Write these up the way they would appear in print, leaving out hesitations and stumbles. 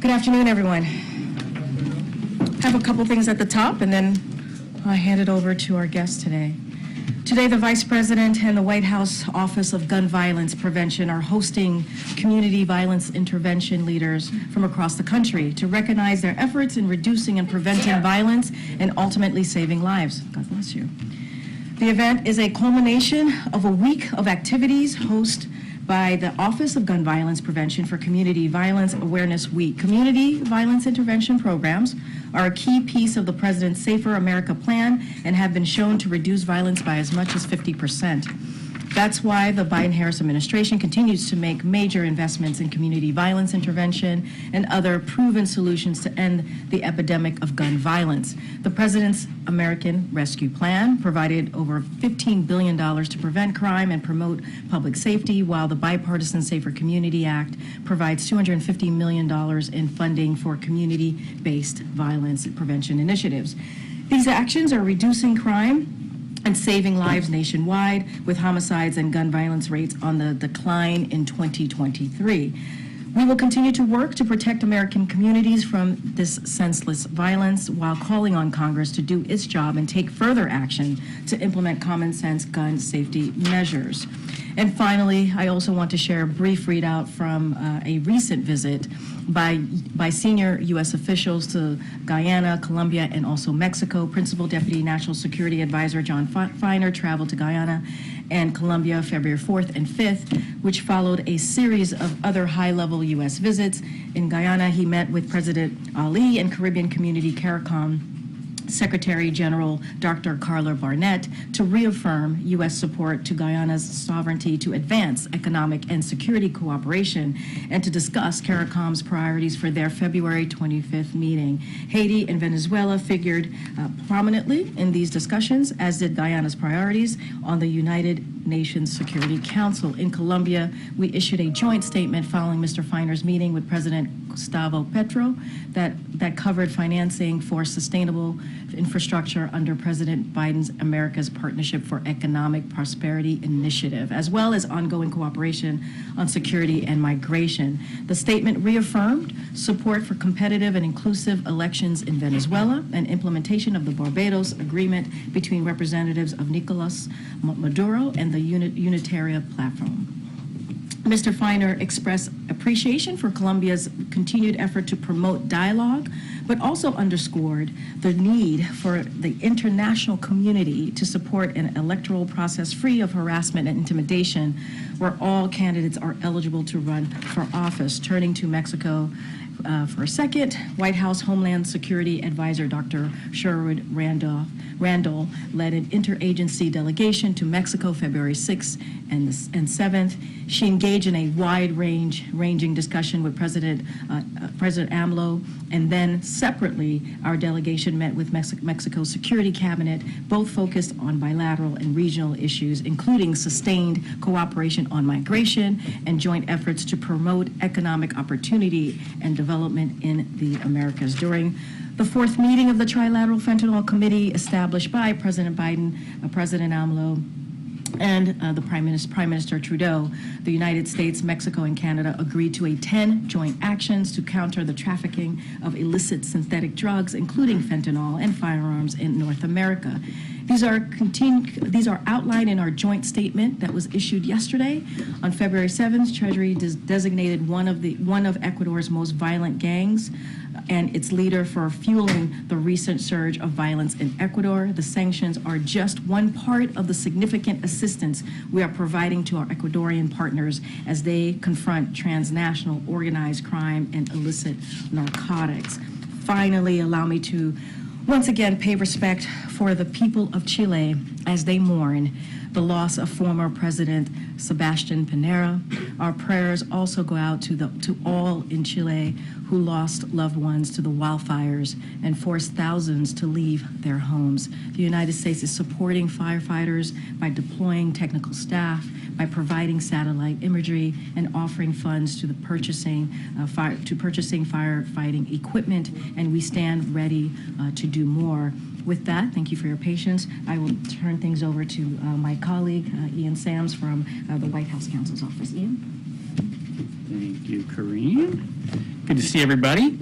Good afternoon, everyone. I have a couple things at the top, and then I'll hand it over to our guest today. Today, the Vice President and the White House Office of Gun Violence Prevention are hosting community violence intervention leaders from across the country to recognize their efforts in reducing and preventing violence and ultimately saving lives. God bless you. The event is a culmination of a week of activities hosted by the Office of Gun Violence Prevention for Community Violence Awareness Week. Community violence intervention programs are a key piece of the President's Safer America plan and have been shown to reduce violence by as much as 50%. That's why the Biden-Harris administration continues to make major investments in community violence intervention and other proven solutions to end the epidemic of gun violence. The President's American Rescue Plan provided over $15 billion to prevent crime and promote public safety, while the Bipartisan Safer Community Act provides $250 million in funding for community-based violence prevention initiatives. These actions are reducing crime and saving lives nationwide, with homicides and gun violence rates on the decline in 2023. We will continue to work to protect American communities from this senseless violence while calling on Congress to do its job and take further action to implement common sense gun safety measures. And finally, I also want to share a brief readout from a recent visit by senior U.S. officials to Guyana, Colombia, and also Mexico. Principal Deputy National Security Advisor John Feiner traveled to Guyana and Colombia February 4th and 5th, which followed a series of other high-level U.S. visits. In Guyana, he met with President Ali and Caribbean Community CARICOM Secretary General Dr. Carla Barnett to reaffirm U.S. support to Guyana's sovereignty to advance economic and security cooperation and to discuss CARICOM's priorities for their February 25th meeting. Haiti and Venezuela figured prominently in these discussions, as did Guyana's priorities on the United Nations Security Council. In Colombia, we issued a joint statement following Mr. Feiner's meeting with President Gustavo Petro that covered financing for sustainable infrastructure under President Biden's America's Partnership for Economic Prosperity Initiative, as well as ongoing cooperation on security and migration. The statement reaffirmed support for competitive and inclusive elections in Venezuela and implementation of the Barbados Agreement between representatives of Nicolas Maduro and the Unitarian Platform. Mr. Feiner expressed appreciation for Colombia's continued effort to promote dialogue, but also underscored the need for the international community to support an electoral process free of harassment and intimidation, where all candidates are eligible to run for office. Turning to Mexico for a second, White House Homeland Security Advisor Dr. Sherwood Randall led an interagency delegation to Mexico February 6th and 7th. She engaged in a wide-ranging discussion with President AMLO, and then separately, our delegation met with Mexico's Security Cabinet, both focused on bilateral and regional issues, including sustained cooperation on migration and joint efforts to promote economic opportunity and development in the Americas. During the fourth meeting of the Trilateral Fentanyl Committee established by President Biden, President AMLO, and the Prime Minister Trudeau, the United States, Mexico, and Canada agreed to 10 joint actions to counter the trafficking of illicit synthetic drugs, including fentanyl and firearms in North America. These are outlined in our joint statement that was issued yesterday. On February 7th, Treasury designated one of Ecuador's most violent gangs and its leader for fueling the recent surge of violence in Ecuador. The sanctions are just one part of the significant assistance we are providing to our Ecuadorian partners as they confront transnational organized crime and illicit narcotics. Finally, allow me to once again pay respect for the people of Chile as they mourn the loss of former President Sebastián Piñera. Our prayers also go out to all in Chile who lost loved ones to the wildfires and forced thousands to leave their homes. The United States is supporting firefighters by deploying technical staff, by providing satellite imagery, and offering funds to the purchasing firefighting equipment, and we stand ready to do more. With that, thank you for your patience. I will turn things over to my colleague, Ian Sams from the White House Counsel's Office. Ian? Thank you, Karine. Good to see everybody.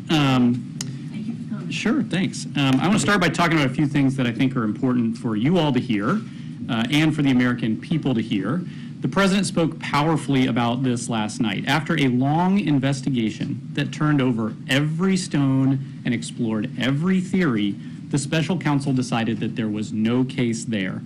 Sure, thanks. I want to start by talking about a few things that I think are important for you all to hear and for the American people to hear. The president spoke powerfully about this last night. After a long investigation that turned over every stone and explored every theory, the special counsel decided that there was no case there.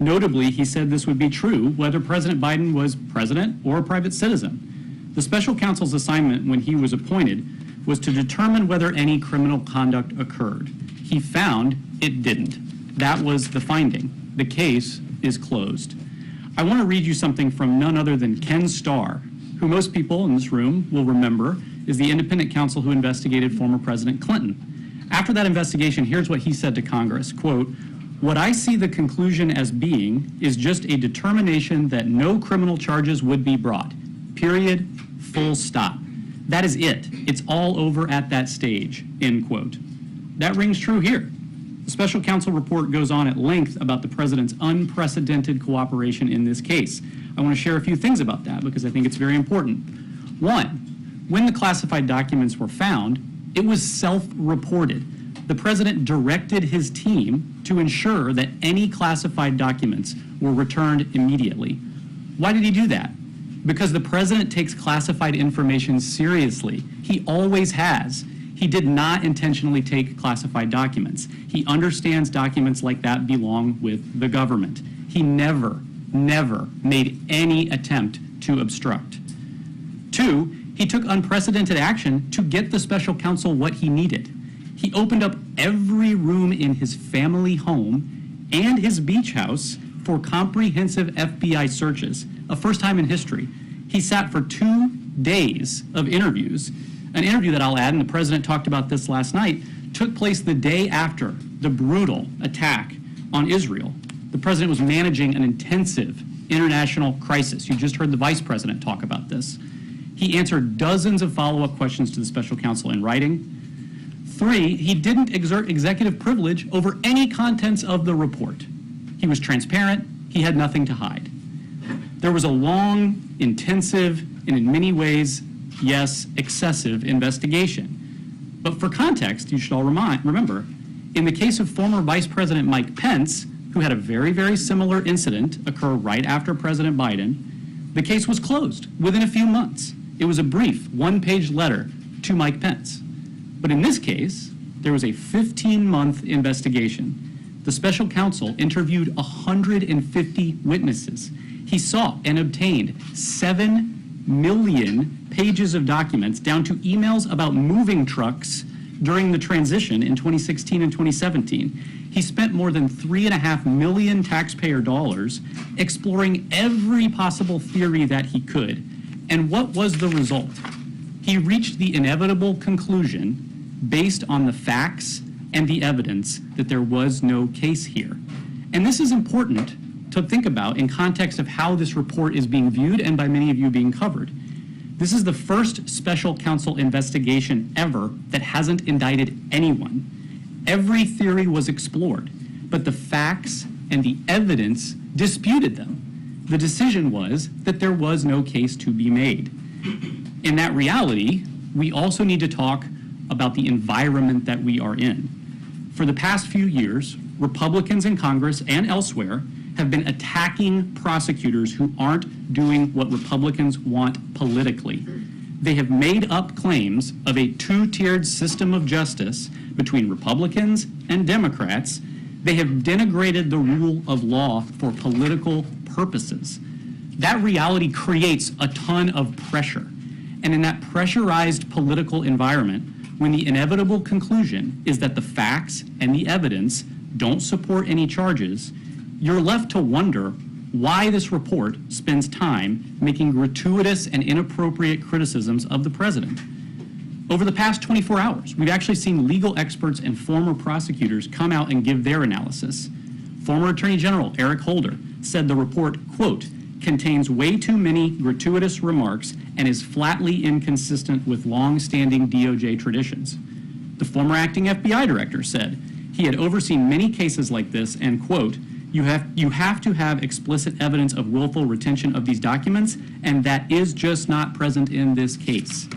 Notably, he said this would be true whether President Biden was president or a private citizen. The special counsel's assignment when he was appointed was to determine whether any criminal conduct occurred. He found it didn't. That was the finding. The case is closed. I want to read you something from none other than Ken Starr, who most people in this room will remember is the independent counsel who investigated former President Clinton. After that investigation, here's what he said to Congress, quote, "What I see the conclusion as being is just a determination that no criminal charges would be brought. Period. Full stop. That is it. It's all over at that stage," end quote. That rings true here. The special counsel report goes on at length about the president's unprecedented cooperation in this case. I want to share a few things about that because I think it's very important. One, when the classified documents were found, it was self-reported. The president directed his team to ensure that any classified documents were returned immediately. Why did he do that? Because the president takes classified information seriously. He always has. He did not intentionally take classified documents. He understands documents like that belong with the government. He never made any attempt to obstruct. Two, he took unprecedented action to get the special counsel what he needed. He opened up every room in his family home and his beach house for comprehensive FBI searches, a first time in history. He sat for 2 days of interviews. An interview that I'll add, and the president talked about this last night, took place the day after the brutal attack on Israel. The president was managing an intensive international crisis. You just heard the vice president talk about this. He answered dozens of follow-up questions to the special counsel in writing. 3, he didn't exert executive privilege over any contents of the report. He was transparent. He had nothing to hide. There was a long, intensive, and in many ways, yes, excessive investigation. But for context, you should all remember, in the case of former Vice President Mike Pence, who had a very, very similar incident occur right after President Biden, the case was closed within a few months. It was a brief one-page letter to Mike Pence. But in this case, there was a 15-month investigation. The special counsel interviewed 150 witnesses. He sought and obtained 7 million pages of documents down to emails about moving trucks during the transition in 2016 and 2017. He spent more than $3.5 million taxpayer dollars exploring every possible theory that he could. And what was the result? He reached the inevitable conclusion based on the facts and the evidence that there was no case here. And this is important to think about in context of how this report is being viewed and by many of you being covered. This is the first special counsel investigation ever that hasn't indicted anyone. Every theory was explored, but the facts and the evidence disputed them. The decision was that there was no case to be made. In that reality, we also need to talk about the environment that we are in. For the past few years, Republicans in Congress and elsewhere have been attacking prosecutors who aren't doing what Republicans want politically. They have made up claims of a two-tiered system of justice between Republicans and Democrats. They have denigrated the rule of law for political purposes. That reality creates a ton of pressure. And in that pressurized political environment, when the inevitable conclusion is that the facts and the evidence don't support any charges, you're left to wonder why this report spends time making gratuitous and inappropriate criticisms of the president. Over the past 24 hours, we've actually seen legal experts and former prosecutors come out and give their analysis. Former Attorney General Eric Holder said the report, quote, contains way too many gratuitous remarks and is flatly inconsistent with long-standing DOJ traditions. The former acting FBI director said he had overseen many cases like this and, quote, you have to have explicit evidence of willful retention of these documents, and that is just not present in this case.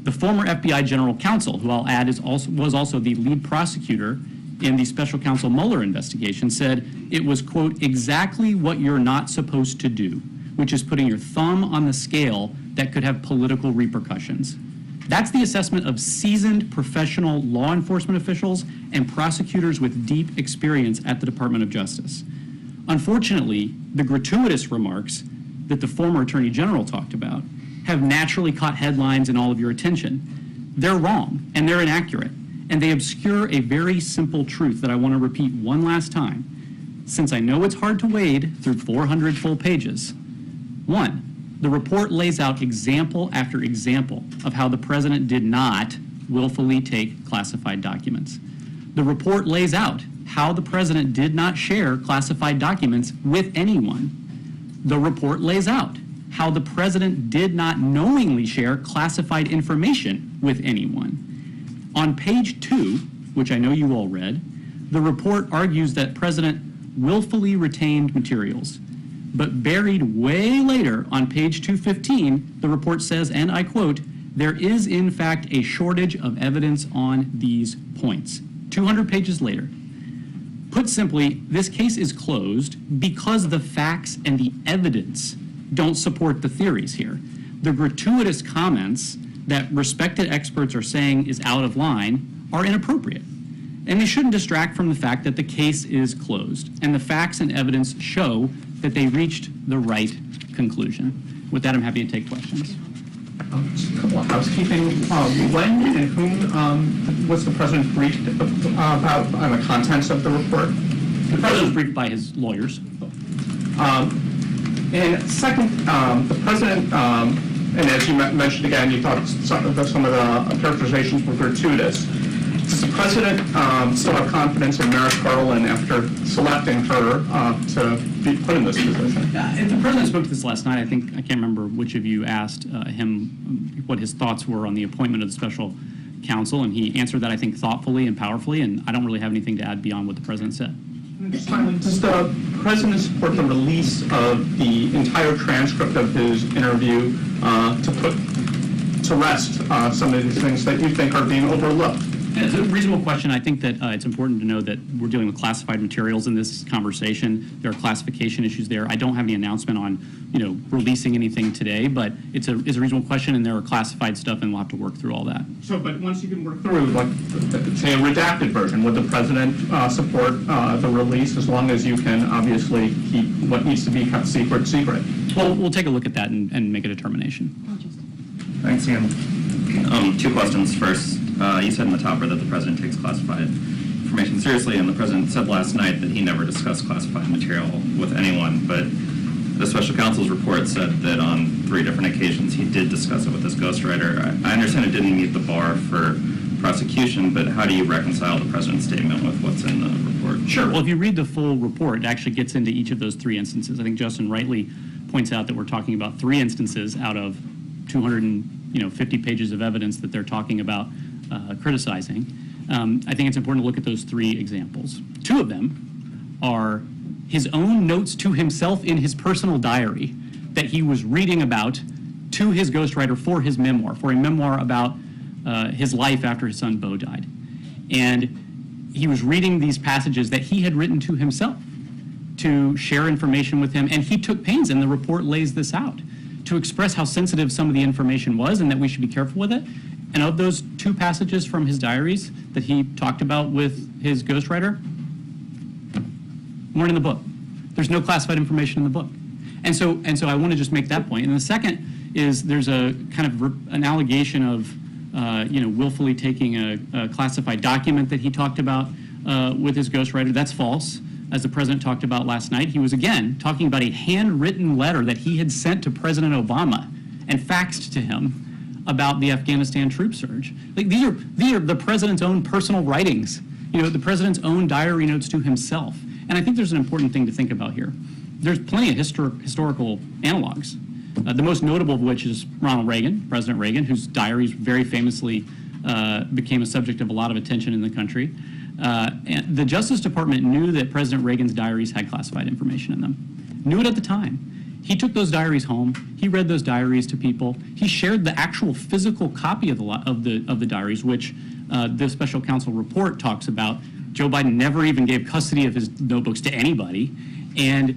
The former FBI general counsel, who I'll add was also the lead prosecutor in the special counsel Mueller investigation, said it was, quote, exactly what you're not supposed to do, which is putting your thumb on the scale that could have political repercussions. That's the assessment of seasoned professional law enforcement officials and prosecutors with deep experience at the Department of Justice. Unfortunately, the gratuitous remarks that the former Attorney General talked about have naturally caught headlines and all of your attention. They're wrong and they're inaccurate, and they obscure a very simple truth that I want to repeat one last time, since I know it's hard to wade through 400 full pages. One, the report lays out example after example of how the president did not willfully take classified documents. The report lays out how the president did not share classified documents with anyone. The report lays out how the president did not knowingly share classified information with anyone. On page 2, which I know you all read, the report argues that President willfully retained materials. But buried way later on page 215, the report says, and I quote, there is in fact a shortage of evidence on these points. 200 pages later. Put simply, this case is closed because the facts and the evidence don't support the theories here. The gratuitous comments that respected experts are saying is out of line are inappropriate. And they shouldn't distract from the fact that the case is closed and the facts and evidence show that they reached the right conclusion. With that, I'm happy to take questions. Just a couple of housekeeping. When and whom was the president briefed about on the contents of the report? The president was briefed by his lawyers. And second, the president, and as you mentioned again, you thought some of the characterizations were gratuitous. Does the president still have confidence in Merrick Garland after selecting her to be put in this position? If the president spoke to this last night, I can't remember which of you asked him what his thoughts were on the appointment of the special counsel, and he answered that, I think, thoughtfully and powerfully, and I don't really have anything to add beyond what the president said. Just finally, does the president support the release of the entire transcript of his interview to put to rest some of these things that you think are being overlooked? It's a reasonable question. I think that it's important to know that we're dealing with classified materials in this conversation. There are classification issues there. I don't have any announcement on, releasing anything today, but it's a reasonable question, and there are classified stuff, and we'll have to work through all that. So, but once you can work through, like, say, a redacted version, would the president support the release as long as you can obviously keep what needs to be kept secret? Well, we'll take a look at that and make a determination. Thanks, Ian. Two questions. First, you said in the topper that the president takes classified information seriously, and the president said last night that he never discussed classified material with anyone, but the special counsel's report said that on 3 different occasions he did discuss it with his ghostwriter. I understand it didn't meet the bar for prosecution, but how do you reconcile the president's statement with what's in the report? Sure. Well, if you read the full report, it actually gets into each of those 3 instances. I think Justin rightly points out that we're talking about 3 instances out of 250 pages of evidence that they're talking about criticizing. I think it's important to look at those 3 examples. 2 of them are his own notes to himself in his personal diary that he was reading about to his ghostwriter for his memoir, for a memoir about his life after his son Beau died. And he was reading these passages that he had written to himself to share information with him, and he took pains, and the report lays this out, to express how sensitive some of the information was and that we should be careful with it. And of those 2 passages from his diaries that he talked about with his ghostwriter, weren't in the book. There's no classified information in the book. And so I want to just make that point. And the second is there's a kind of an allegation of willfully taking a classified document that he talked about with his ghostwriter. That's false. As the president talked about last night, he was again talking about a handwritten letter that he had sent to President Obama and faxed to him about the Afghanistan troop surge. Like, these are the president's own personal writings, the president's own diary notes to himself. And I think there's an important thing to think about here. There's plenty of historical analogs, the most notable of which is Ronald Reagan, President Reagan, whose diaries very famously became a subject of a lot of attention in the country. And the Justice Department knew that President Reagan's diaries had classified information in them, knew it at the time. He took those diaries home. He read those diaries to people. He shared the actual physical copy of the diaries, which the special counsel report talks about. Joe Biden never even gave custody of his notebooks to anybody, and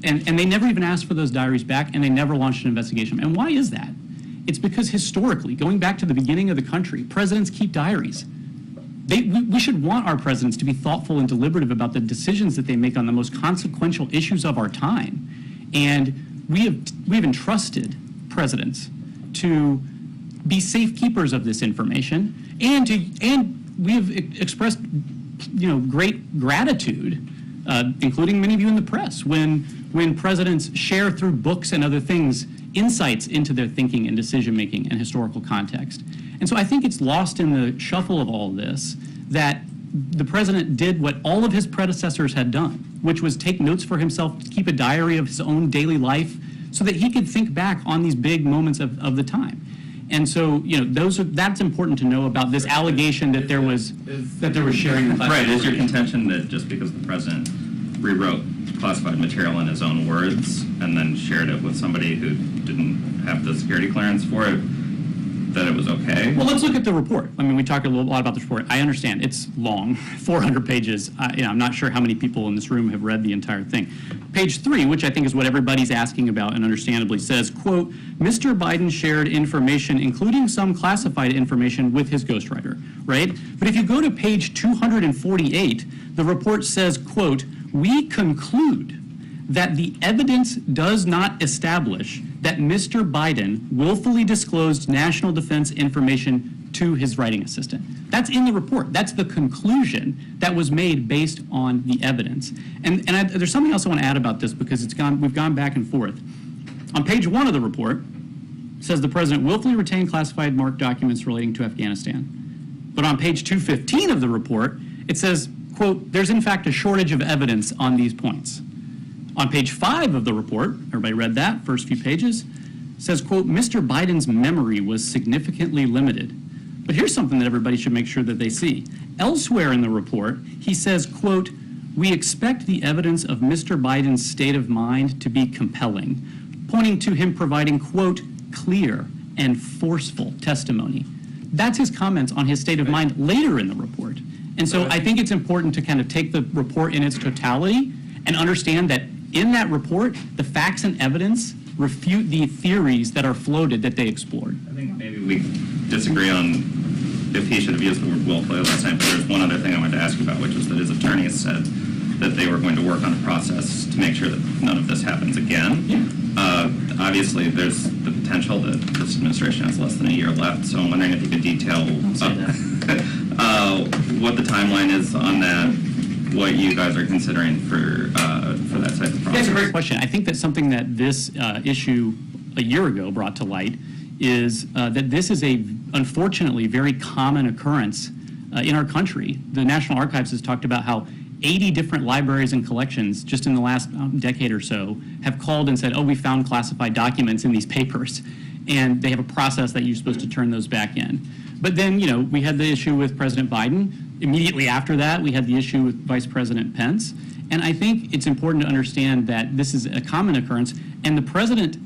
they never even asked for those diaries back, and they never launched an investigation. And why is that? It's because historically, going back to the beginning of the country, presidents keep diaries. We should want our presidents to be thoughtful and deliberative about the decisions that they make on the most consequential issues of our time. And we have entrusted presidents to be safekeepers of this information, and we have expressed, great gratitude, including many of you in the press, when presidents share through books and other things insights into their thinking and decision making and historical context. And so I think it's lost in the shuffle of all this that the president did what all of his predecessors had done, which was take notes for himself, to keep a diary of his own daily life so that he could think back on these big moments of the time. And so, that's important to know about this allegation that there was sharing. Right, is your contention that just because the president rewrote classified material in his own words and then shared it with somebody who didn't have the security clearance for it, that it was okay? Well, let's look at the report. I mean, we talked a lot about the report. I understand it's long, 400 pages. I'm not sure how many people in this room have read the entire thing. Page 3, which I think is what everybody's asking about and understandably says, quote, Mr. Biden shared information, including some classified information, with his ghostwriter, right? But if you go to page 248, the report says, quote, we conclude that the evidence does not establish that Mr. Biden willfully disclosed national defense information to his writing assistant. That's in the report. That's the conclusion that was made based on the evidence. And there's something else I want to add about this because we've gone back and forth. On page 1 of the report, it says the president willfully retained classified marked documents relating to Afghanistan. But on page 215 of the report, it says, quote, there's in fact a shortage of evidence on these points. On page 5 of the report, everybody read that, first few pages, says, quote, Mr. Biden's memory was significantly limited. But here's something that everybody should make sure that they see. Elsewhere in the report, he says, quote, we expect the evidence of Mr. Biden's state of mind to be compelling, pointing to him providing, quote, clear and forceful testimony. That's his comments on his state of mind later in the report. And so I think it's important to kind of take the report in its totality and understand that in that report, the facts and evidence refute the theories that are floated that they explored. I think maybe we disagree on if he should have used the word willfully last time, but there's one other thing I wanted to ask you about, which is that his attorneys said that they were going to work on a process to make sure that none of this happens again. Yeah. Obviously, there's the potential that this administration has less than a year left, so I'm wondering if you could detail what the timeline is on that, what you guys are considering for that type of process. That's a great question. I think that something that this issue a year ago brought to light is that this is a, unfortunately, very common occurrence in our country. The National Archives has talked about how 80 different libraries and collections just in the last decade or so have called and said, oh, we found classified documents in these papers. And they have a process that you're supposed to turn those back in. But then, we had the issue with President Biden. Immediately after that, we had the issue with Vice President Pence. And I think it's important to understand that this is a common occurrence, and the president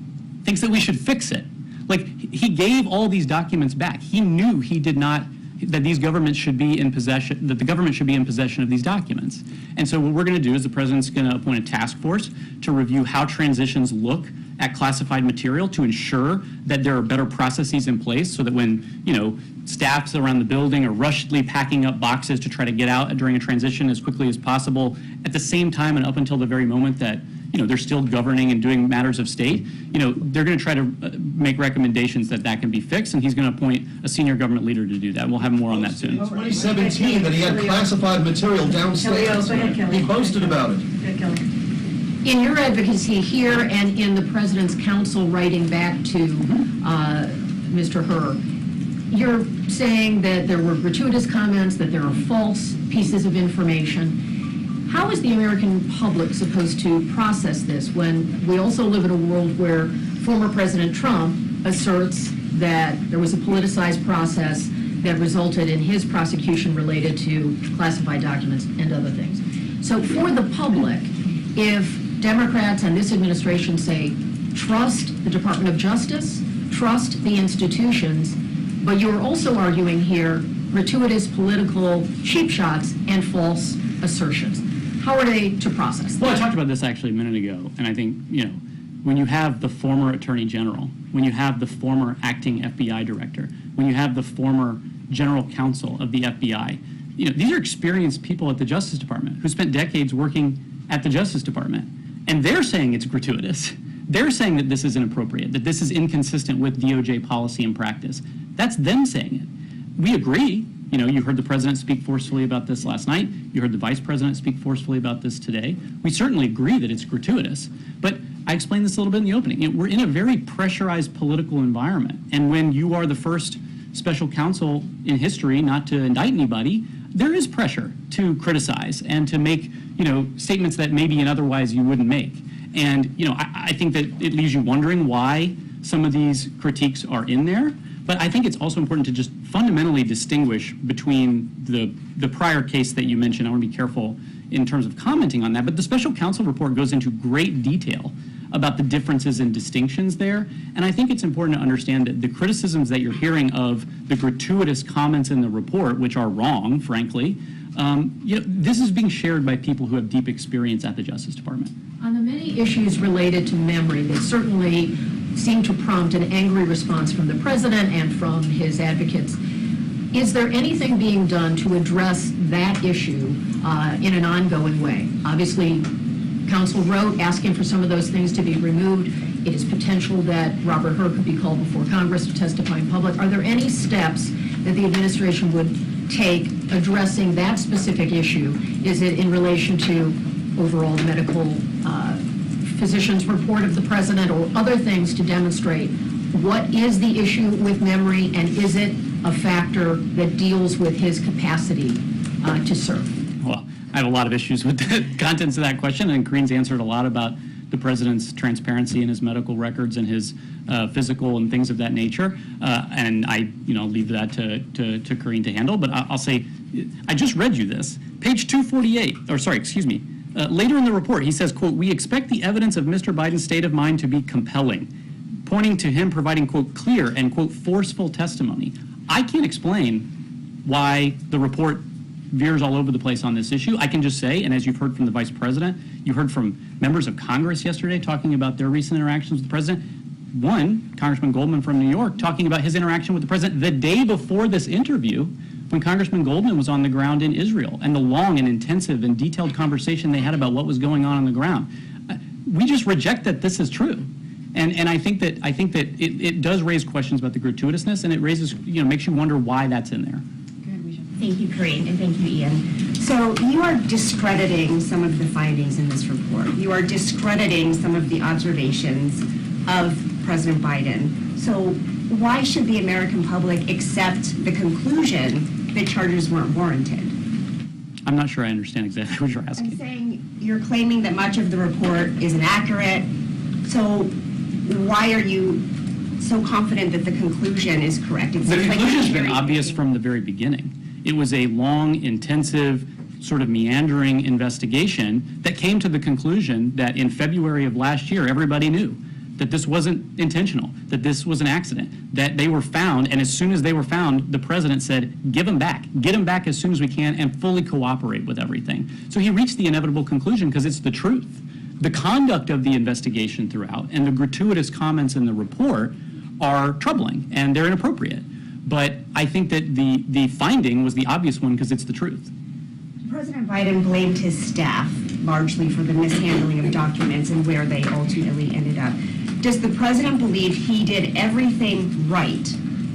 thinks that we should fix it. Like, he gave all these documents back. He knew he did not, that these governments should be in possession, that the government should be in possession of these documents. And so what we're going to do is the president's going to appoint a task force to review how transitions look at classified material to ensure that there are better processes in place so that when, staffs around the building are rushedly packing up boxes to try to get out during a transition as quickly as possible, at the same time and up until the very moment that, they're still governing and doing matters of state, they're going to try to make recommendations that can be fixed, and he's going to appoint a senior government leader to do that. We'll have more on that soon. 2017 that he had classified material downstairs. He boasted about it. In your advocacy here and in the President's counsel writing back to Mr. Herr, you're saying that there were gratuitous comments, that there are false pieces of information. How is the American public supposed to process this when we also live in a world where former President Trump asserts that there was a politicized process that resulted in his prosecution related to classified documents and other things? So for the public, if Democrats and this administration say, trust the Department of Justice, trust the institutions, but you're also arguing here gratuitous political cheap shots and false assertions. How are they to process that? Well, I talked about this actually a minute ago, and I think, when you have the former Attorney General, when you have the former acting FBI director, when you have the former general counsel of the FBI, these are experienced people at the Justice Department who spent decades working at the Justice Department, and they're saying it's gratuitous. They're saying that this is inappropriate, that this is inconsistent with DOJ policy and practice. That's them saying it. We agree. You heard the president speak forcefully about this last night. You heard the vice president speak forcefully about this today. We certainly agree that it's gratuitous. But I explained this a little bit in the opening. We're in a very pressurized political environment. And when you are the first special counsel in history not to indict anybody, there is pressure to criticize and to make, statements that maybe otherwise you wouldn't make. And, I think that it leaves you wondering why some of these critiques are in there. But I think it's also important to just fundamentally distinguish between the prior case that you mentioned. I want to be careful in terms of commenting on that. But the special counsel report goes into great detail about the differences and distinctions there. And I think it's important to understand that the criticisms that you're hearing of the gratuitous comments in the report, which are wrong, frankly, this is being shared by people who have deep experience at the Justice Department. On the many issues related to memory, they certainly seem to prompt an angry response from the president and from his advocates. Is there anything being done to address that issue in an ongoing way? Obviously, counsel wrote asking for some of those things to be removed. It is potential that Robert Hur could be called before Congress to testify in public. Are there any steps that the administration would take addressing that specific issue? Is it in relation to overall medical physician's report of the president or other things to demonstrate what is the issue with memory, and is it a factor that deals with his capacity to serve? Well, I have a lot of issues with the contents of that question, and Karine's answered a lot about the president's transparency in his medical records and his physical and things of that nature. And I, leave that to Karine to handle. But I'll say, I just read you this. Page 248, or sorry, excuse me. Later in the report, he says, quote, "We expect the evidence of Mr. Biden's state of mind to be compelling," pointing to him providing, quote, "clear and, quote, forceful testimony." I can't explain why the report veers all over the place on this issue. I can just say, and as you've heard from the vice president, you heard from members of Congress yesterday talking about their recent interactions with the president. One, Congressman Goldman from New York, talking about his interaction with the president the day before this interview, when Congressman Goldman was on the ground in Israel, and the long and intensive and detailed conversation they had about what was going on the ground. We just reject that this is true. And I think that it does raise questions about the gratuitousness, and it raises, makes you wonder why that's in there. Thank you, Karine, and thank you, Ian. So you are discrediting some of the findings in this report. You are discrediting some of the observations of President Biden. So why should the American public accept the conclusion that charges weren't warranted? I'm not sure I understand exactly what you're asking. I'm saying you're claiming that much of the report is inaccurate. So why are you so confident that the conclusion is correct? The conclusion has been obvious from the very beginning. It was a long, intensive, sort of meandering investigation that came to the conclusion that in February of last year, everybody knew that this wasn't intentional, that this was an accident, that they were found, and as soon as they were found, the president said, give them back, get them back as soon as we can, and fully cooperate with everything. So he reached the inevitable conclusion because it's the truth. The conduct of the investigation throughout and the gratuitous comments in the report are troubling and they're inappropriate. But I think that the finding was the obvious one because it's the truth. President Biden blamed his staff largely for the mishandling of documents and where they ultimately ended up. Does the president believe he did everything right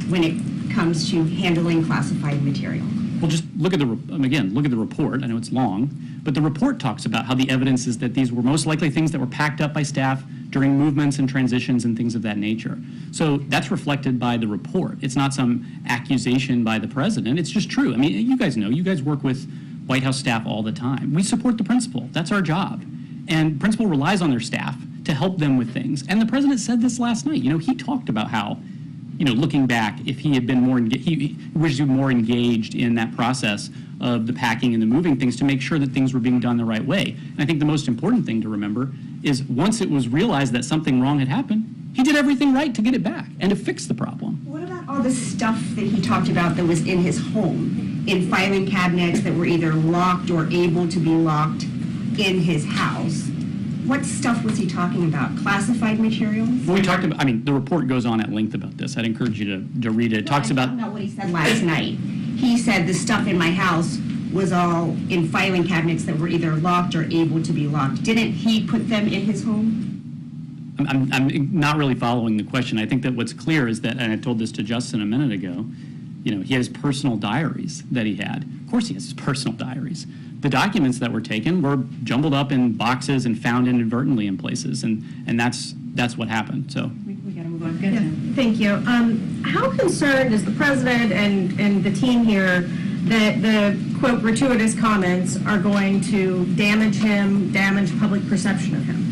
when it comes to handling classified material? Well, just look at the report. I know it's long, but the report talks about how the evidence is that these were most likely things that were packed up by staff during movements and transitions and things of that nature. So that's reflected by the report. It's not some accusation by the president. It's just true. I mean, you guys know, you guys work with White House staff all the time. We support the principal. That's our job. And principal relies on their staff to help them with things. And the president said this last night. He talked about how, looking back, if he had been he wished to be more engaged in that process of the packing and the moving things to make sure that things were being done the right way. And I think the most important thing to remember is once it was realized that something wrong had happened, he did everything right to get it back and to fix the problem. What about all the stuff that he talked about that was in his home, in filing cabinets that were either locked or able to be locked in his house? What stuff was he talking about? Classified materials? Well, we talked about, I mean, the report goes on at length about this. I'd encourage you to read it. It talks about... I'm talking about what he said last night. He said the stuff in my house was all in filing cabinets that were either locked or able to be locked. Didn't he put them in his home? I'm not really following the question. I think that what's clear is that, and I told this to Justin a minute ago, you know, he had his personal diaries that he had. Of course he has his personal diaries. The documents that were taken were jumbled up in boxes and found inadvertently in places, and that's what happened, so. We got to move on. Good. Yeah, thank you. How concerned is the president and the team here that the, quote, gratuitous comments are going to damage him, damage public perception of him?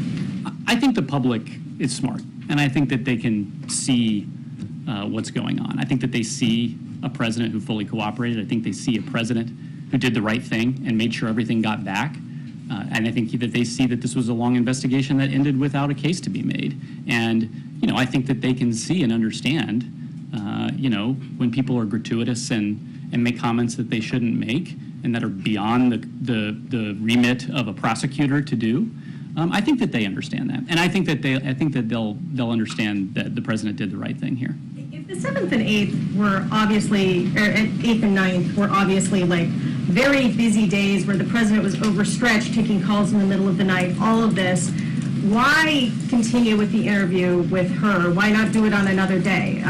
I think the public is smart, and I think that they can see what's going on. I think that they see a president who fully cooperated. I think they see a president who did the right thing and made sure everything got back. And I think that they see that this was a long investigation that ended without a case to be made. And, you know, I think that they can see and understand, you know, when people are gratuitous and make comments that they shouldn't make and that are beyond the remit of a prosecutor to do. I think that they understand that, and I think that they'll understand that the president did the right thing here. If the 7th and 8th were obviously, or 8th and 9th were obviously like very busy days where the president was overstretched, taking calls in the middle of the night, all of this, why continue with the interview with her? Why not do it on another day?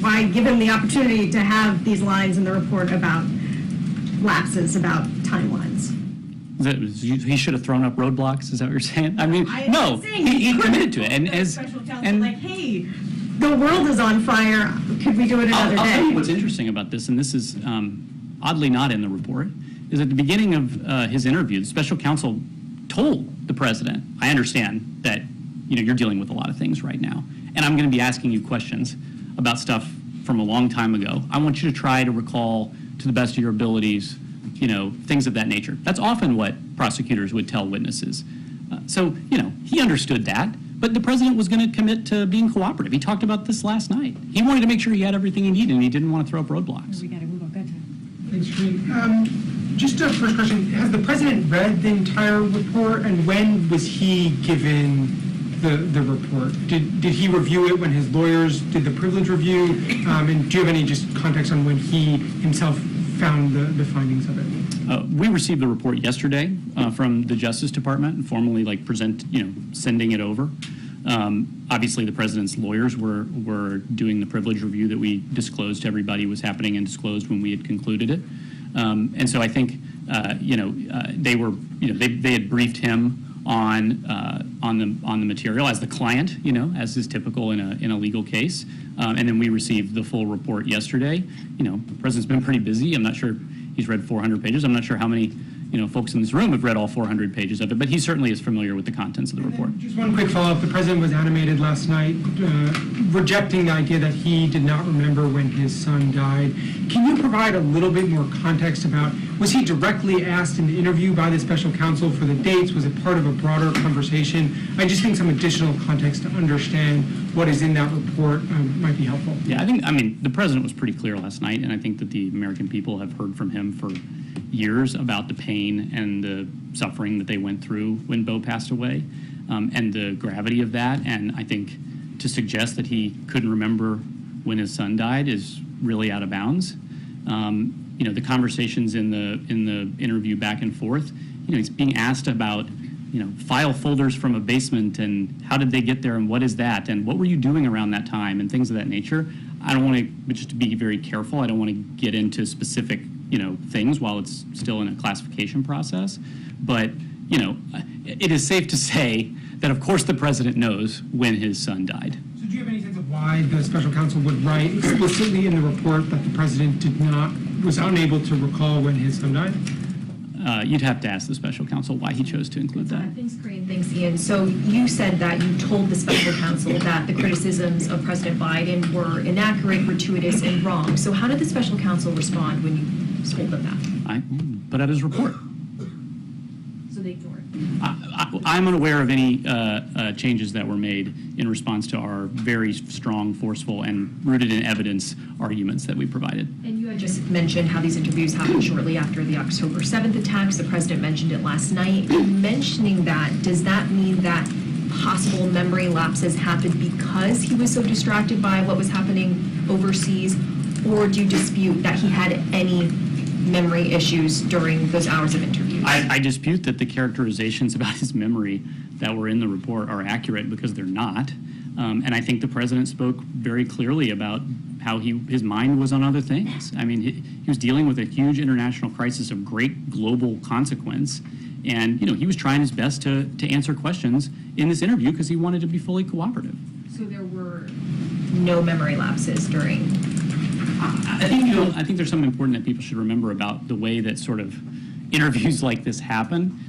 Why give him the opportunity to have these lines in the report about lapses, about timelines? He should have thrown up roadblocks. Is that what you're saying? I mean, no, saying he couldn't committed to it, and as special counsel, and like, hey, the world is on fire. Could we do it another I'll tell you day? what's interesting about this, and this is oddly not in the report, is at the beginning of his interview, the special counsel told the president, "I understand that you're dealing with a lot of things right now, and I'm going to be asking you questions about stuff from a long time ago. I want you to try to recall to the best of your abilities." Things of that nature. That's often what prosecutors would tell witnesses. So he understood that, but the president was going to commit to being cooperative. He talked about this last night. He wanted to make sure he had everything he needed, and he didn't want to throw up roadblocks. We got to move on. Good. Thanks, Karine. Just a first question. Has the president read the entire report, and when was he given the report? Did he review it when his lawyers did the privilege review? And do you have any just context on when he himself found the findings of it? We received the report yesterday from the Justice Department and formally sending it over. Obviously, the president's lawyers were doing the privilege review that we disclosed to everybody was happening and disclosed when we had concluded it. And so I think they had briefed him on the material as the client, as is typical in a legal case. And then we received the full report yesterday. The president's been pretty busy. I'm not sure he's read 400 pages. I'm not sure how many folks in this room have read all 400 pages of it, but he certainly is familiar with the contents of the report. Just one quick follow-up. The president was animated last night, rejecting the idea that he did not remember when his son died. Can you provide a little bit more context about, was he directly asked in the interview by the special counsel for the dates? Was it part of a broader conversation? I just think some additional context to understand what is in that report might be helpful. Yeah, the president was pretty clear last night, and I think that the American people have heard from him for years about the pain and the suffering that they went through when Bo passed away, and the gravity of that. And I think to suggest that he couldn't remember when his son died is really out of bounds. The conversations in the interview back and forth, he's being asked about file folders from a basement and how did they get there and what is that and what were you doing around that time and things of that nature. I don't want to, just to be very careful, I don't want to get into specific things while it's still in a classification process. But, it is safe to say that, of course, the president knows when his son died. So do you have any sense of why the special counsel would write explicitly in the report that the president was unable to recall when his son died? You'd have to ask the special counsel why he chose to include that. Thanks, Karine. Thanks, Ian. So you said that you told the special counsel that the criticisms of President Biden were inaccurate, gratuitous, and wrong. So how did the special counsel respond when you told them that? I put out his report. So completely ignored? I'm unaware of any changes that were made in response to our very strong, forceful, and rooted in evidence arguments that we provided. And you had just mentioned how these interviews happened shortly after the October 7th attacks. The president mentioned it last night. In mentioning that, does that mean that possible memory lapses happened because he was so distracted by what was happening overseas? Or do you dispute that he had any memory issues during those hours of interviews? I dispute that the characterizations about his memory that were in the report are accurate because they're not. And I think the president spoke very clearly about how his mind was on other things. I mean, he was dealing with a huge international crisis of great global consequence. And, he was trying his best to answer questions in this interview because he wanted to be fully cooperative. So there were no memory lapses during... I think there's something important that people should remember about the way that sort of interviews like this happen.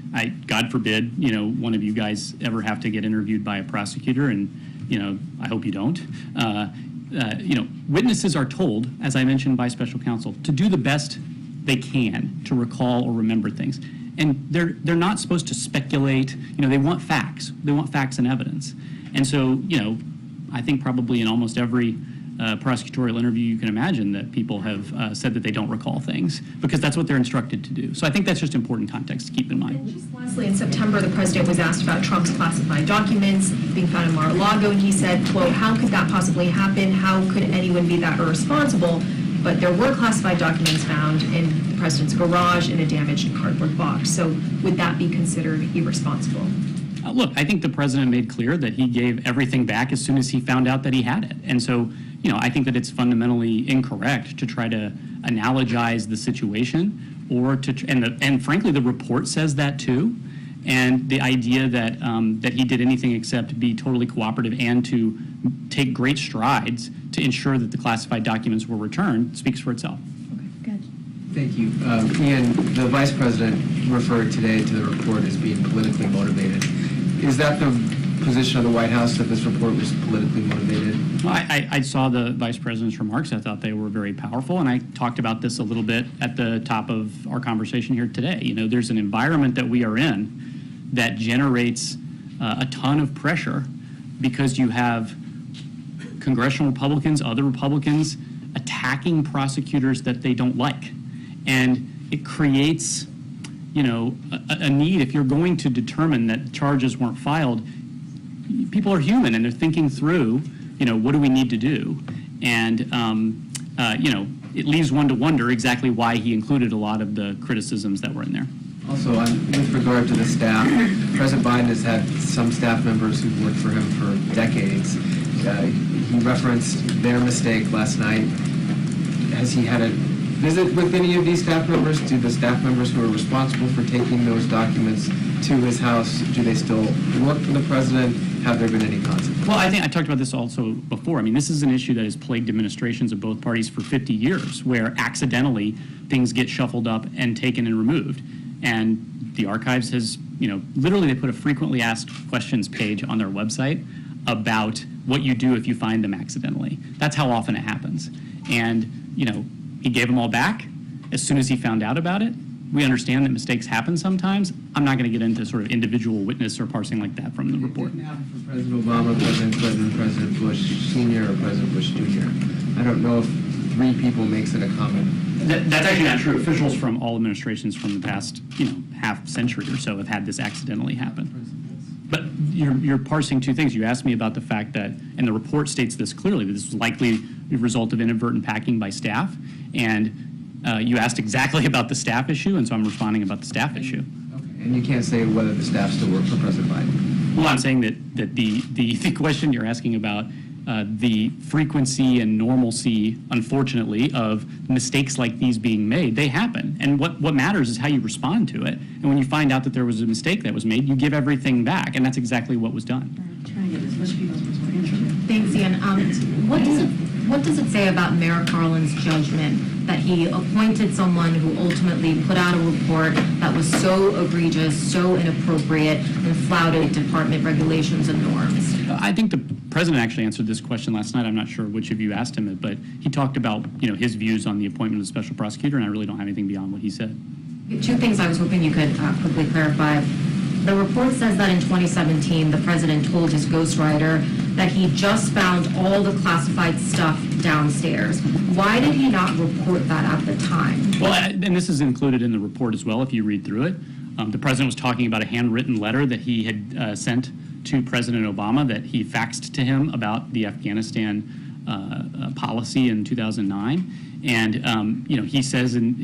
God forbid, one of you guys ever have to get interviewed by a prosecutor, and, I hope you don't. Witnesses are told, as I mentioned by special counsel, to do the best they can to recall or remember things. And they're not supposed to speculate. They want facts. They want facts and evidence. And so, I think probably in almost every prosecutorial interview you can imagine that people have said that they don't recall things because that's what they're instructed to do. So I think that's just important context to keep in mind. And just lastly, in September, the president was asked about Trump's classified documents being found in Mar-a-Lago, and he said, quote, "How could that possibly happen? How could anyone be that irresponsible?" But there were classified documents found in the president's garage in a damaged cardboard box. So would that be considered irresponsible? Look, I think the president made clear that he gave everything back as soon as he found out that he had it. And so, I think that it's fundamentally incorrect to try to analogize the situation or and frankly, the report says that too. And the idea that that he did anything except be totally cooperative and to take great strides to ensure that the classified documents were returned speaks for itself. Okay, good. Thank you. Ian, the vice president referred today to the report as being politically motivated. Is that the position of the White House, that this report was politically motivated? Well, I saw the vice president's remarks. I thought they were very powerful, and I talked about this a little bit at the top of our conversation here today. There's an environment that we are in that generates a ton of pressure because you have congressional Republicans, other Republicans attacking prosecutors that they don't like. And it creates, a need. If you're going to determine that charges weren't filed, people are human and they're thinking through, what do we need to do? And, it leaves one to wonder exactly why he included a lot of the criticisms that were in there. Also, with regard to the staff, President Biden has had some staff members who've worked for him for decades. He referenced their mistake last night. Has he had a visit with any of these staff members? Do the staff members who are responsible for taking those documents to his house, do they still work for the president? Have there been any consequences? Well, I think I talked about this also before. I mean, this is an issue that has plagued administrations of both parties for 50 years, where accidentally things get shuffled up and taken and removed. And the archives has, literally they put a frequently asked questions page on their website about what you do if you find them accidentally. That's how often it happens. And, he gave them all back as soon as he found out about it. We understand that mistakes happen sometimes. I'm not going to get into sort of individual witness or parsing like that from the report. It didn't happen for President Obama, President Clinton, President Bush Sr., or President Bush Jr. I don't know if 3 people makes it a common. That's actually not true. Officials from all administrations from the past, half century or so have had this accidentally happen. But you're parsing 2 things. You asked me about the fact that, and the report states this clearly, that this was likely a result of inadvertent packing by staff. And you asked exactly about the staff issue, and so I'm responding about the staff issue. Okay. And you can't say whether the staff still work for President Biden? Well, I'm saying that the question you're asking about the frequency and normalcy, unfortunately, of mistakes like these being made, they happen. And what matters is how you respond to it. And when you find out that there was a mistake that was made, you give everything back. And that's exactly what was done. Thanks, Ian. What does it say about Mayor Carlin's judgment that he appointed someone who ultimately put out a report that was so egregious, so inappropriate, and flouted department regulations and norms? I think the president actually answered this question last night. I'm not sure which of you asked him it, but he talked about his views on the appointment of the special prosecutor, and I really don't have anything beyond what he said. 2 things I was hoping you could quickly clarify. The report says that in 2017, the president told his ghostwriter that he just found all the classified stuff downstairs. Why did he not report that at the time? Well, and this is included in the report as well, if you read through it. The president was talking about a handwritten letter that he had sent to President Obama that he faxed to him about the Afghanistan policy in 2009. And he says, and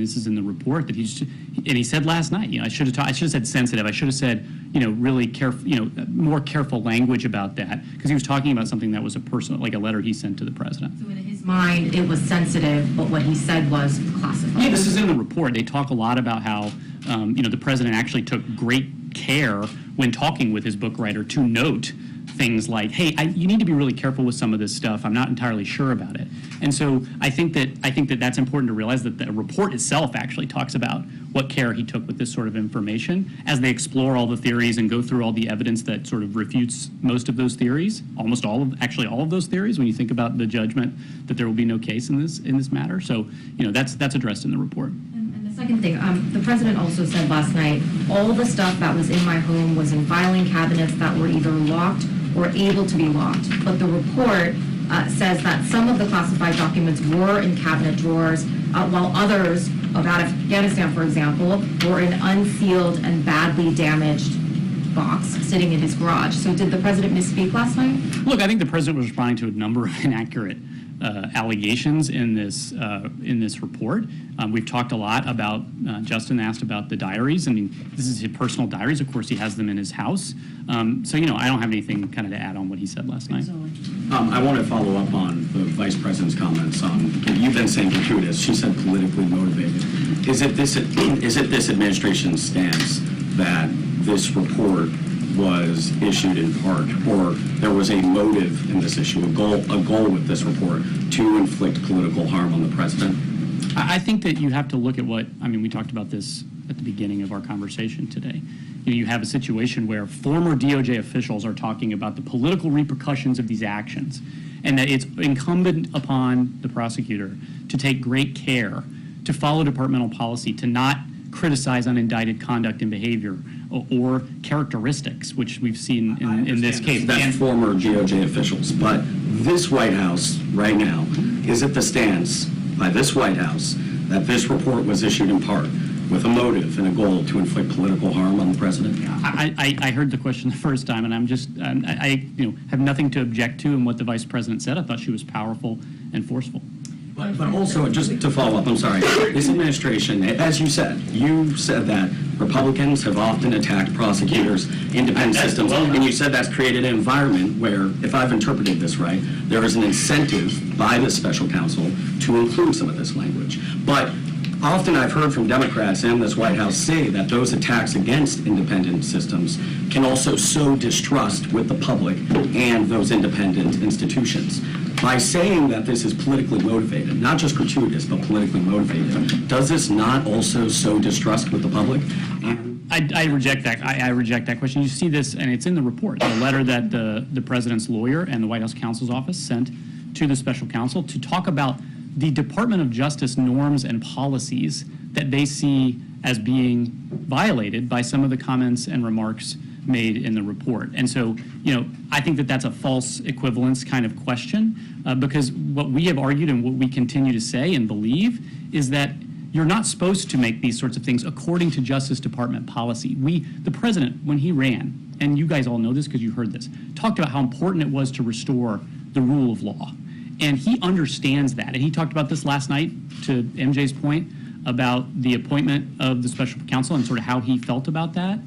this is in the report, that he said last night, I should have said sensitive. I should have said, really careful, more careful language about that, because he was talking about something that was a personal, like a letter he sent to the president. So in his mind, it was sensitive, but what he said was classified. Yeah, this is in the report. They talk a lot about how, the president actually took great care when talking with his book writer to note things like, hey, you need to be really careful with some of this stuff. I'm not entirely sure about it. And so I think that that's important to realize, that the report itself actually talks about what care he took with this sort of information as they explore all the theories and go through all the evidence that sort of refutes most of those theories, almost all of those theories, when you think about the judgment that there will be no case in this matter. So, that's addressed in the report. And the second thing, the president also said last night, all the stuff that was in my home was in filing cabinets that were either locked or able to be locked. But the report says that some of the classified documents were in cabinet drawers, while others, about Afghanistan, for example, were in unsealed and badly damaged box sitting in his garage. So did the president misspeak last night? Look, I think the president was responding to a number of inaccurate allegations in this report. We've talked a lot about, Justin asked about the diaries. I mean, this is his personal diaries. Of course, he has them in his house. I don't have anything kind of to add on what he said last night. I want to follow up on the Vice President's comments on, you've been saying gratuitous, she said politically motivated. Is it this administration's stance that this report was issued in part, or there was a motive in this issue, a goal with this report to inflict political harm on the president? I think that you have to look at we talked about this at the beginning of our conversation today. You have a situation where former DOJ officials are talking about the political repercussions of these actions, and that it's incumbent upon the prosecutor to take great care to follow departmental policy, to not criticize unindicted conduct and behavior or characteristics, which we've seen in this case. That's former DOJ officials, but this White House right now, is it the stance by this White House that this report was issued in part with a motive and a goal to inflict political harm on the president? I heard the question the first time, and I have nothing to object to in what the vice president said. I thought she was powerful and forceful. But also, just to follow up, I'm sorry, this administration, as you said that Republicans have often attacked prosecutors, independent systems, and you said that's created an environment where, if I've interpreted this right, there is an incentive by the special counsel to include some of this language. But often I've heard from Democrats and this White House say that those attacks against independent systems can also sow distrust with the public and those independent institutions. By saying that this is politically motivated, not just gratuitous, but politically motivated, does this not also sow distrust with the public? I reject that. I reject that question. You see this, and it's in the report, the letter that the president's lawyer and the White House counsel's office sent to the special counsel to talk about the Department of Justice norms and policies that they see as being violated by some of the comments and remarks made in the report. And so, I think that that's a false equivalence kind of question, because what we have argued and what we continue to say and believe is that you're not supposed to make these sorts of things according to Justice Department policy. The president, when he ran, and you guys all know this because you heard this, talked about how important it was to restore the rule of law. And he understands that. And he talked about this last night, to MJ's point, about the appointment of the special counsel and sort of how he felt about that.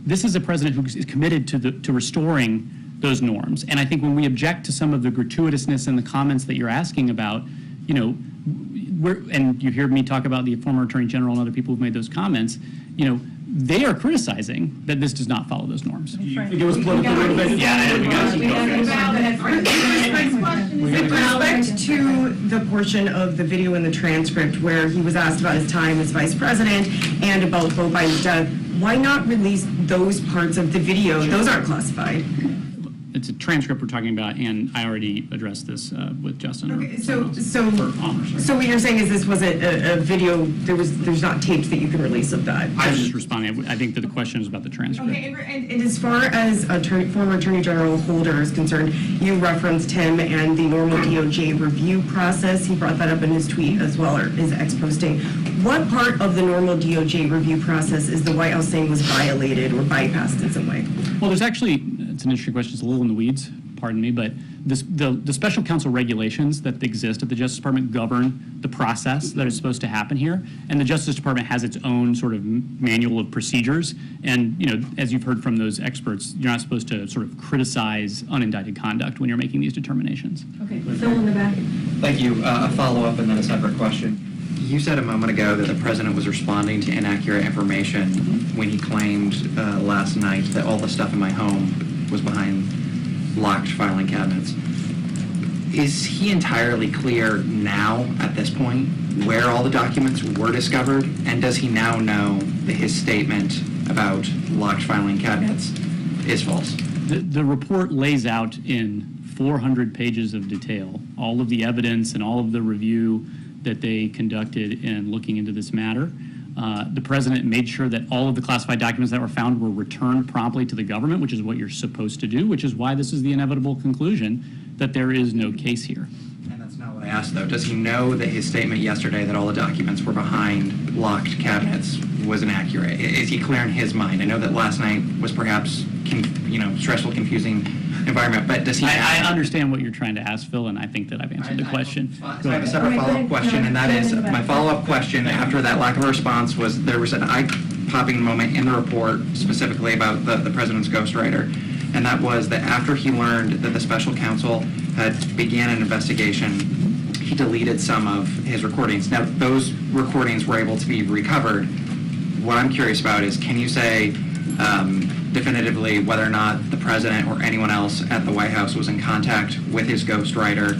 This is a president who is committed to restoring those norms. And I think when we object to some of the gratuitousness in the comments that you're asking about, and you hear me talk about the former Attorney General and other people who've made those comments, they are criticizing that this does not follow those norms. Do you think it was politically motivated? With respect to the portion of the video in the transcript where he was asked about his time as vice president and about Beau Biden's death, why not release those parts of the video? Those aren't classified. it's a transcript we're talking about, and I already addressed this with Justin. Okay, so sorry. what you're saying is this was a video, there's not tapes that you can release of that? I was just responding. I think that the question is about the transcript. Okay, and as far as former Attorney General Holder is concerned, you referenced him and the normal DOJ review process. He brought that up in his tweet as well, or his ex-posting. What part of the normal DOJ review process is the White House saying was violated or bypassed in some way? Well, there's actually, it's an interesting question. It's a little in the weeds, pardon me, but the special counsel regulations that exist at the Justice Department govern the process that is supposed to happen here. And the Justice Department has its own sort of manual of procedures. And, you know, as you've heard from those experts, you're not supposed to sort of criticize unindicted conduct when you're making these determinations. Okay, Phil in the back. Thank you. A follow-up and then a separate question. You said a moment ago that the president was responding to inaccurate information when he claimed last night that all the stuff in my home was behind locked filing cabinets. Is he entirely clear now, at this point, where all the documents were discovered? And does he now know that his statement about locked filing cabinets is false? The report lays out in 400 pages of detail all of the evidence and all of the review that they conducted in looking into this matter. The president made sure that all of the classified documents that were found were returned promptly to the government, which is what you're supposed to do, which is why this is the inevitable conclusion that there is no case here. And that's not what I asked, though. Does he know that his statement yesterday that all the documents were behind locked cabinets was inaccurate? Is he clear in his mind? I know that last night was perhaps, stressful, confusing environment, but does he... I understand what you're trying to ask, Phil, and I think that I've answered the question. So I have a separate follow-up question, and that is, my follow-up question after that lack of a response was, there was an eye-popping moment in the report specifically about the president's ghostwriter, and that was that after he learned that the special counsel had began an investigation, he deleted some of his recordings. Now, those recordings were able to be recovered. What I'm curious about is, can you say definitively whether or not the president or anyone else at the White House was in contact with his ghostwriter?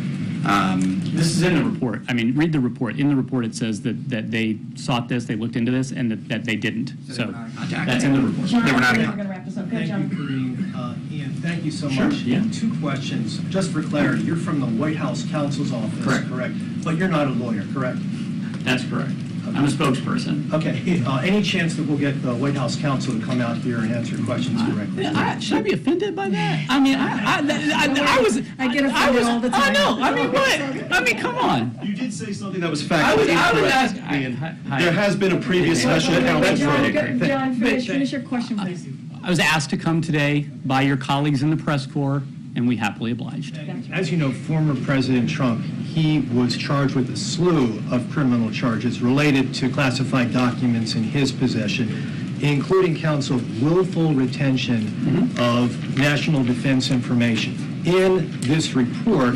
This is in the report. I mean, read the report. In the report, it says that they sought this, they looked into this, and that they didn't. So that's in the report. John, They were not we're in going to wrap this up. Go, Thank you, John. Karine. Ian, thank you so Sure, much. yeah. 2 questions. Just for clarity, you're from the White House counsel's office, Correct. But you're not a lawyer, correct? That's correct. I'm a spokesperson. Okay. Any chance that we'll get the White House counsel to come out here and answer questions directly? Should I be offended by that? I mean, I get offended all the time. I know. I mean, what? I mean, come on. You did say something that was I was factually asking. incorrect. There has been a previous special counsel. John, finish your question, please. I was asked to come today by your colleagues in the press corps, and we happily obliged. As you know, former President Trump, he was charged with a slew of criminal charges related to classified documents in his possession, including counts of willful retention of national defense information. In this report,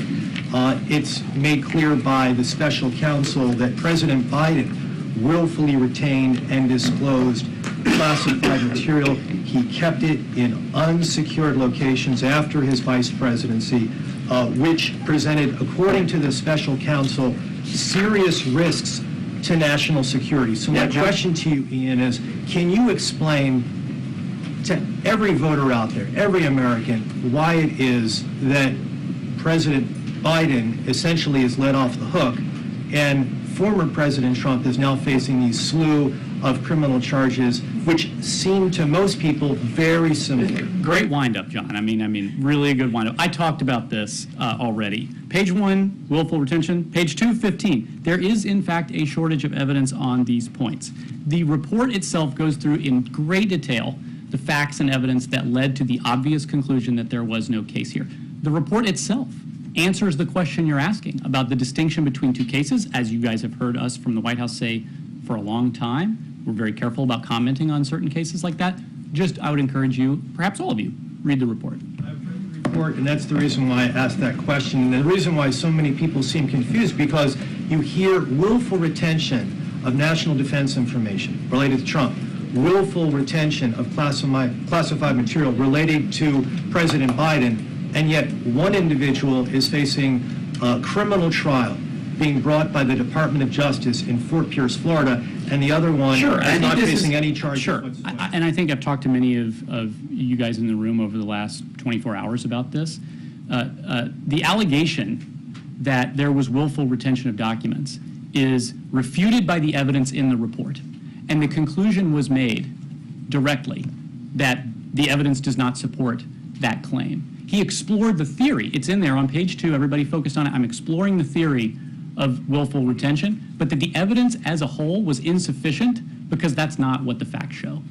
it's made clear by the special counsel that President Biden willfully retained and disclosed classified material. He kept it in unsecured locations after his vice presidency, which presented, according to the special counsel, serious risks to national security. So my question to you, Ian, is can you explain to every voter out there, every American, why it is that President Biden essentially is let off the hook and former President Trump is now facing these slew of criminal charges, which seem to most people very similar? Great wind-up, John. I mean, really a good wind-up. I talked about this already. Page 1, willful retention. Page 2, 15. There is, in fact, a shortage of evidence on these points. The report itself goes through in great detail the facts and evidence that led to the obvious conclusion that there was no case here. The report itself answers the question you're asking about the distinction between 2 cases, as you guys have heard us from the White House say for a long time. We're very careful about commenting on certain cases like that. Just, I would encourage you, perhaps all of you, read the report. I've read the report, and that's the reason why I asked that question. And the reason why so many people seem confused, because you hear willful retention of national defense information related to Trump, willful retention of classified material related to President Biden, and yet one individual is facing a criminal trial being brought by the Department of Justice in Fort Pierce, Florida, And the other one Sure, I is think not this facing is- any charges Sure, whatsoever. and I think I've talked to many of you guys in the room over the last 24 hours about this. The allegation that there was willful retention of documents is refuted by the evidence in the report. And the conclusion was made directly that the evidence does not support that claim. He explored the theory. It's in there on page 2. Everybody focused on it. I'm exploring the theory of willful retention, but that the evidence as a whole was insufficient because that's not what the facts show.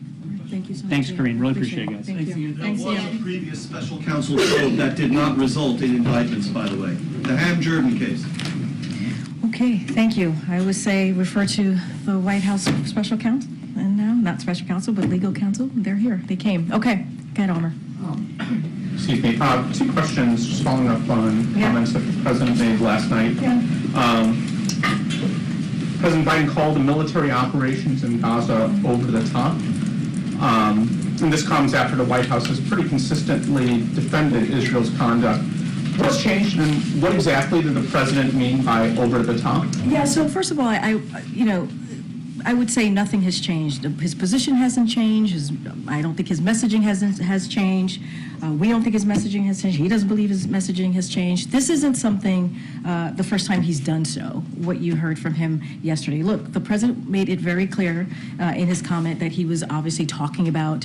Thank you so much. Thanks, Ian. Karine. Really appreciate it, guys. Thank you. There Thanks, was Ian. a previous special counsel probe that did not result in indictments, by the way. The Ham-Jordan case. Okay, thank you. I would say refer to the White House special counsel, and now, not special counsel, but legal counsel. They're here. They came. Okay, go ahead, Omar. Excuse me, 2 questions, just following up on comments that the President made last night. President Biden called the military operations in Gaza over the top. And this comes after the White House has pretty consistently defended Israel's conduct. What's changed, and what exactly did the President mean by over the top? Yeah, so first of all, I would say nothing has changed. His position hasn't changed. I don't think his messaging has changed. We don't think his messaging has changed. He doesn't believe his messaging has changed. This isn't something, the first time he's done so, what you heard from him yesterday. Look, the President made it very clear in his comment that he was obviously talking about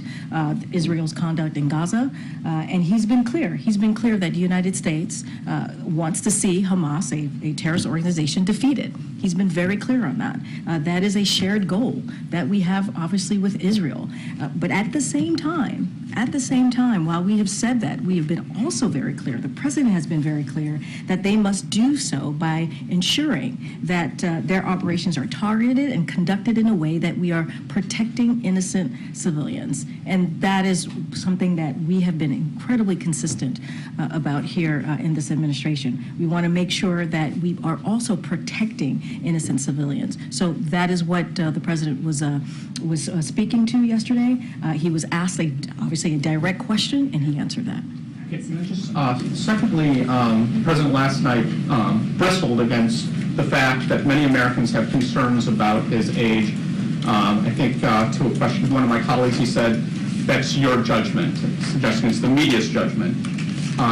Israel's conduct in Gaza, and he's been clear. He's been clear that the United States wants to see Hamas, a terrorist organization, defeated. He's been very clear on that. That is a shared goal that we have, obviously, with Israel. But at the same time, while we have said that, we have been also very clear, the President has been very clear, that they must do so by ensuring that their operations are targeted and conducted in a way that we are protecting innocent civilians. And that is something that we have been incredibly consistent about here in this administration. We want to make sure that we are also protecting innocent civilians. So that is what the President was speaking to yesterday. He was asked, obviously, a direct question, and he answered that. Okay, secondly, the President last night bristled against the fact that many Americans have concerns about his age. I think to a question of one of my colleagues, he said, that's your judgment, suggesting it's the media's judgment.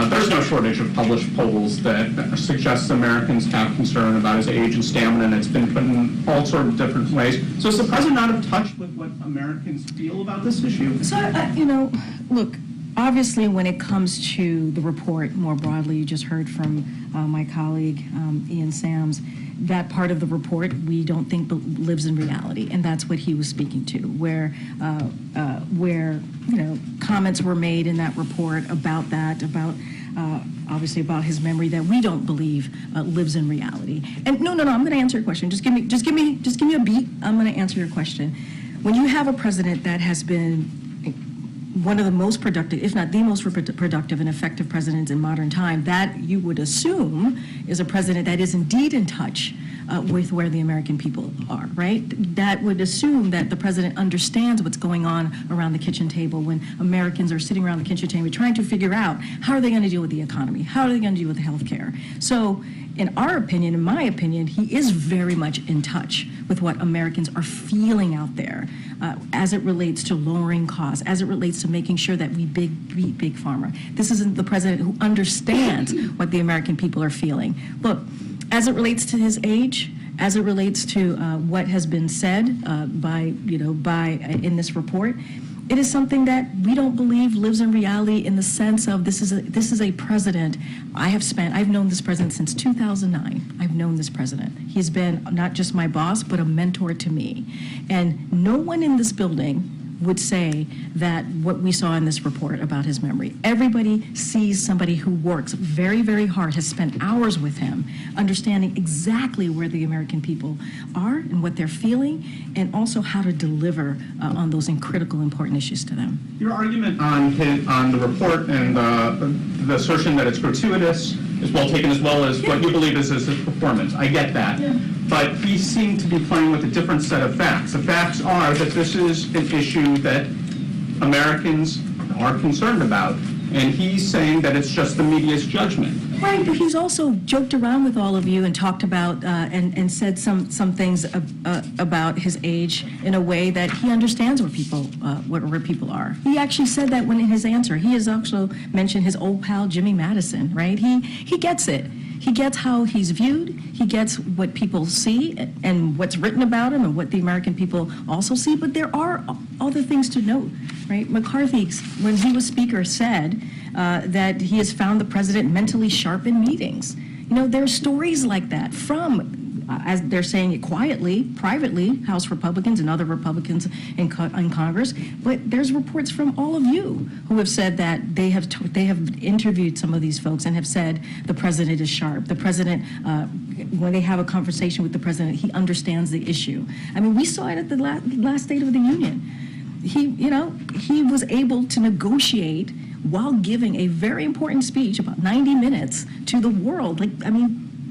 There's no shortage of published polls that suggest Americans have concern about his age and stamina, and it's been put in all sorts of different ways. So is the President not in touch with what Americans feel about this issue? So, look, obviously, when it comes to the report more broadly, you just heard from my colleague, Ian Sams, that part of the report we don't think lives in reality, and that's what he was speaking to, where comments were made in that report about that, obviously about his memory that we don't believe lives in reality. And no, I'm going to answer your question. Just give me a beat. I'm going to answer your question. When you have a president that has been one of the most productive, if not the most productive and effective presidents in modern time, that you would assume is a president that is indeed in touch with where the American people are, right? That would assume that the president understands what's going on around the kitchen table when Americans are sitting around the kitchen table trying to figure out how are they going to deal with the economy? How are they going to deal with health care? So in our opinion, in my opinion, he is very much in touch with what Americans are feeling out there as it relates to lowering costs, as it relates to making sure that we beat Big Pharma. This isn't the president who understands what the American people are feeling. Look, as it relates to his age, as it relates to what has been said in this report, it is something that we don't believe lives in reality in the sense of this is a president. I've known this president since 2009. I've known this president. He's been not just my boss, but a mentor to me. And no one in this building would say that what we saw in this report about his memory. Everybody sees somebody who works very, very hard, has spent hours with him, understanding exactly where the American people are and what they're feeling, and also how to deliver on those critical, important issues to them. Your argument on the report and the assertion that it's gratuitous is well taken, as well as what you believe is his performance. I get that. Yeah. But he seemed to be playing with a different set of facts. The facts are that this is an issue that Americans are concerned about. And he's saying that it's just the media's judgment. Right, but he's also joked around with all of you and talked about and said some things about his age in a way that he understands where people are. He actually said that when in his answer. He has also mentioned his old pal Jimmy Madison, right? He gets it. He gets how he's viewed. He gets what people see and what's written about him and what the American people also see. But there are other things to note, right? McCarthy, when he was speaker, said that he has found the president mentally sharp in meetings. You know, there are stories like that from, as they're saying it quietly, privately, House Republicans and other Republicans in Congress, but there's reports from all of you who have said that they have interviewed some of these folks and have said the president is sharp. The president, when they have a conversation with the president, he understands the issue. I mean, we saw it at the last State of the Union. He was able to negotiate while giving a very important speech, about 90 minutes, to the world.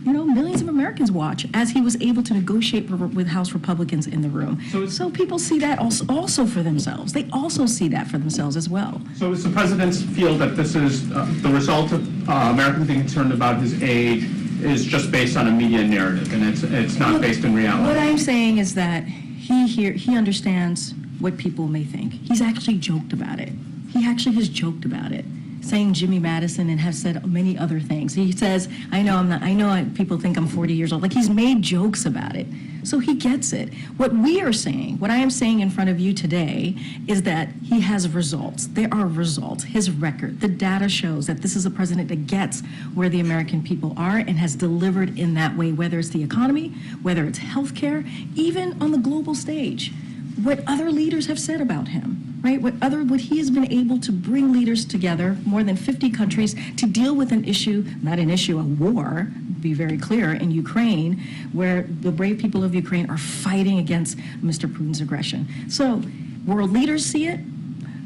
Millions of Americans watch as he was able to negotiate with House Republicans in the room. So people see that also for themselves. They also see that for themselves as well. So does the president feel that this is the result of Americans being concerned about his age is just based on a media narrative and it's not based in reality? What I'm saying is that he understands what people may think. He's actually joked about it. He actually has joked about it, saying Jimmy Madison and has said many other things. He says, I know people think I'm 40 years old. Like, he's made jokes about it. So he gets it. What I am saying in front of you today is that he has results. There are results. His record, the data shows that this is a president that gets where the American people are and has delivered in that way, whether it's the economy, whether it's healthcare, even on the global stage. What other leaders have said about him, right? What he has been able to bring leaders together, more than 50 countries, to deal with an issue, not an issue, a war, be very clear, in Ukraine, where the brave people of Ukraine are fighting against Mr. Putin's aggression. So world leaders see it.